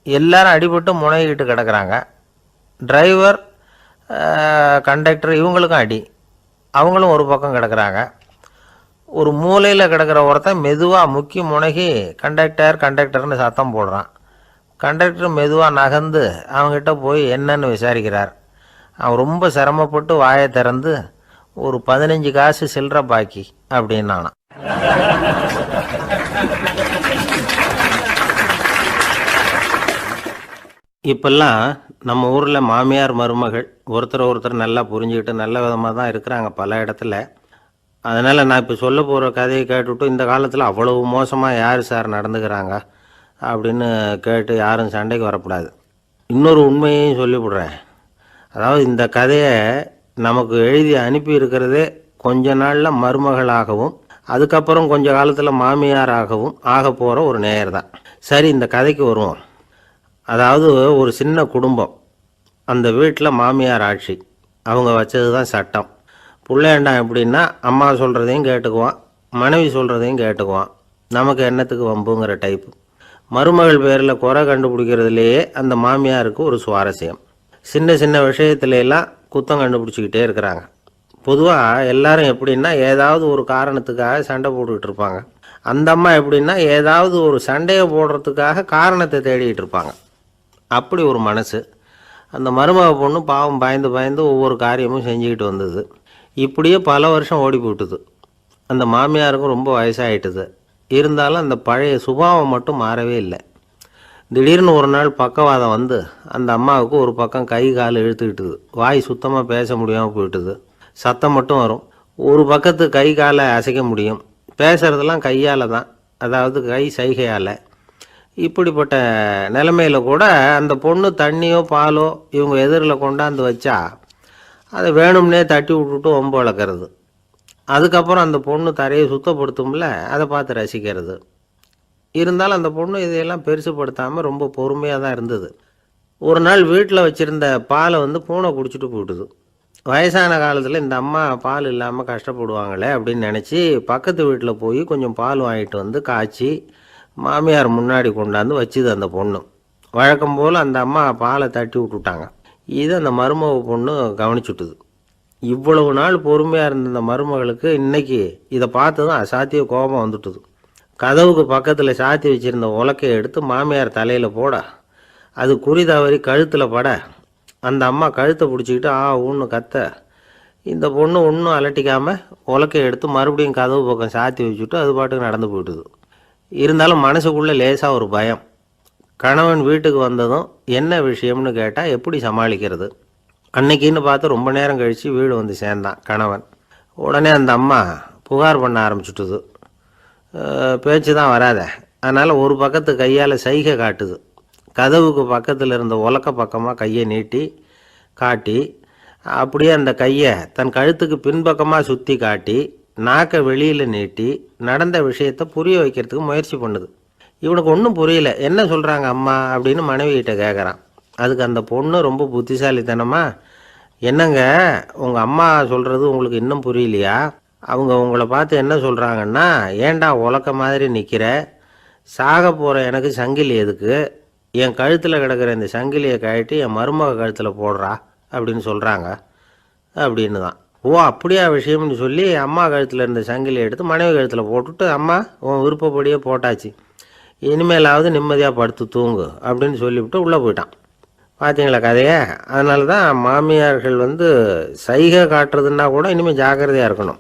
எல்லாரும் அடிபட்டு முனைகிட்டு கிடக்கிறாங்க. டிரைவர், கண்டக்டர் இவங்களுக்கும் அடி. அவங்களும் ஒரு பக்கம் கிடக்கிறாங்க. ஒரு மூலையில் கிடக்கிற ஒருத்தன் மெதுவாக முக்கி முனகி கண்டக்டர்னு சத்தம் போடுறான். கண்டக்டர் மெதுவாக நகர்ந்து அவங்ககிட்ட போய் என்னன்னு விசாரிக்கிறார். அவன் ரொம்ப சிரமப்பட்டு வாயை திறந்து ஒரு 15 காசு சில்லற பாக்கி அப்படின்னானான். இப்பெல்லாம் நம்ம ஊரில் மாமியார் மருமகள் ஒருத்தர் நல்லா புரிஞ்சுக்கிட்டு நல்ல விதமாக தான் இருக்கிறாங்க பல இடத்துல. அதனால் நான் இப்போ சொல்ல போகிற கதையை கேட்டுவிட்டு இந்த காலத்தில் அவ்வளவு மோசமாக யார் சார் நடந்துக்கிறாங்க அப்படின்னு கேட்டு யாரும் சண்டைக்கு வரக்கூடாது. இன்னொரு உண்மையையும் சொல்லிவிடுறேன். அதாவது இந்த கதையை நமக்கு எழுதி அனுப்பி இருக்கிறதே கொஞ்ச நாளில் மருமகளாகவும் அதுக்கப்புறம் கொஞ்ச காலத்தில் மாமியாராகவும் ஆக போகிற ஒரு நேயர் தான். சரி, இந்த கதைக்கு வருவோம். அதாவது ஒரு சின்ன குடும்பம். அந்த வீட்டில் மாமியார் ஆட்சி. அவங்க வச்சது தான் சட்டம். பிள்ளையாண்டான் எப்படின்னா அம்மா சொல்கிறதையும் கேட்டுக்குவான், மனைவி சொல்கிறதையும் கேட்டுக்குவான். நமக்கு என்னத்துக்கு வம்புங்கிற டைப்பு. மருமகள் பேரில் குறை கண்டுபிடிக்கிறதுலையே அந்த மாமியாருக்கு ஒரு சுவாரஸ்யம். சின்ன சின்ன விஷயத்துலையெல்லாம் குத்தம் கண்டுபிடிச்சிக்கிட்டே இருக்கிறாங்க. பொதுவாக எல்லாரும் எப்படின்னா ஏதாவது ஒரு காரணத்துக்காக சண்டை போட்டுக்கிட்டு இருப்பாங்க. அந்த அம்மா எப்படின்னா ஏதாவது ஒரு சண்டையை போடுறதுக்காக காரணத்தை தேடிக்கிட்டு இருப்பாங்க. அப்படி ஒரு மனசு. அந்த மருமக பொண்ணு பாவம் பயந்து பயந்து ஒவ்வொரு காரியமும் செஞ்சுக்கிட்டு வந்தது. இப்படியே பல வருஷம் ஓடி போட்டுது. அந்த மாமியாருக்கும் ரொம்ப வயசாகிட்டுது. இருந்தாலும் அந்த பழைய சுபாவம் மட்டும் மாறவே இல்லை. திடீர்னு ஒரு நாள் பக்கவாதம் வந்து அந்த அம்மாவுக்கு ஒரு பக்கம் கை கால் இழுத்துக்கிட்டுது. வாய் சுத்தமாக பேச முடியாமல் போயிட்டுது. சத்தம் மட்டும் வரும். ஒரு பக்கத்து கை காலை அசைக்க முடியும். பேசுகிறதெல்லாம் கையால் தான், அதாவது கை சைகையால். இப்படிப்பட்ட நிலைமையில் கூட அந்த பொண்ணு தண்ணியோ பாலோ இவங்க எதிரில் கொண்டாந்து வச்சா அதை வேணும்னே தட்டி விட்டுட்டு ஒம்பு வளர்க்குறது. அதுக்கப்புறம் அந்த பொண்ணு தரையை சுத்தப்படுத்தும்ல, அதை பார்த்து ரசிக்கிறது. இருந்தாலும் அந்த பொண்ணு இதையெல்லாம் பெருசுப்படுத்தாமல் ரொம்ப பொறுமையாக தான் இருந்தது. ஒரு நாள் வீட்டில் வச்சுருந்த பாலை பூனை குடிச்சிட்டு போயிட்டுது. வயசான காலத்தில் இந்த அம்மா பால் இல்லாமல் கஷ்டப்படுவாங்களே அப்படின்னு நினச்சி பக்கத்து வீட்டில் போய் கொஞ்சம் பால் வாங்கிட்டு காய்ச்சி மாமியார் முன்னாடி கொண்டாந்து வச்சுது அந்த பொண்ணு. வழக்கம் போல் அந்த அம்மா பாலை தட்டி விட்டுட்டாங்க. இது அந்த மருமக பொண்ணு கவனிச்சுட்டுது. இவ்வளவு நாள் பொறுமையாக இருந்த அந்த மருமகளுக்கு இன்னைக்கு இதை பார்த்து தான் அசாத்திய கோபம் வந்துட்டுது. கதவுக்கு பக்கத்தில் சாத்தி வச்சுருந்த உலக்கையை எடுத்து மாமியார் தலையில் போட அது குறி தவறி கழுத்தில் பட அந்த அம்மா கழுத்தை பிடிச்சிக்கிட்டு ஊன்னு கத்த இந்த பொண்ணு ஒன்றும் அலட்டிக்காமல் உலக்கையை எடுத்து மறுபடியும் கதவு பக்கம் சாத்தி வச்சுட்டு அது பாட்டுக்கு நடந்து போயிட்டுது. இருந்தாலும் மனசுக்குள்ளே லேசாக ஒரு பயம். கணவன் வீட்டுக்கு வந்ததும் என்ன விஷயம்னு கேட்டால் எப்படி சமாளிக்கிறது. அன்னைக்குன்னு பார்த்து ரொம்ப நேரம் கழித்து வீடு வந்து சேர்ந்தான் கணவன். உடனே அந்த அம்மா புகார் பண்ண ஆரம்பிச்சுட்டுது. பேச்சு தான் வராத, அதனால் ஒரு பக்கத்து கையால் சைகை காட்டுது. கதவுக்கு பக்கத்தில் இருந்த உலக்க பக்கமாக கையை நீட்டி காட்டி, அப்படியே அந்த கையை தன் கழுத்துக்கு பின்பக்கமாக சுற்றி காட்டி, நாக்கை வெளியில் நீட்டி நடந்த விஷயத்தை புரிய வைக்கிறதுக்கு முயற்சி பண்ணுது. இவனுக்கு ஒன்றும் புரியல. என்ன சொல்கிறாங்க அம்மா அப்படின்னு மனைவிகிட்ட கேட்குறான். அதுக்கு அந்த பொண்ணு ரொம்ப புத்திசாலித்தனமா, என்னங்க உங்கள் அம்மா சொல்கிறது உங்களுக்கு இன்னும் புரியலையா? அவங்க உங்களை பார்த்து என்ன சொல்கிறாங்கன்னா, ஏண்டா உலக்க மாதிரி நிற்கிற, சாக போகிற எனக்கு சங்கிலி எதுக்கு, என் கழுத்தில் கிடக்கிற இந்த சங்கிலியை கழட்டி என் மருமக கழுத்தில் போடுறா அப்படின்னு சொல்கிறாங்க அப்படின்னு தான். ஓ அப்படியா விஷயம்னு சொல்லி அம்மா கழுத்தில் இருந்த சங்கிலியை எடுத்து மனைவி கழுத்தில் போட்டுட்டு, அம்மா உன் விருப்பப்படியே போட்டாச்சு, இனிமேலாவது நிம்மதியாக படுத்து தூங்கு அப்படின்னு சொல்லிவிட்டு உள்ளே போயிட்டான். பார்த்தீங்களா கதையை? அதனால தான் மாமியார்கள் சைகை காட்டுறதுன்னா கூட இனிமேல் ஜாக்கிரதையாக இருக்கணும்.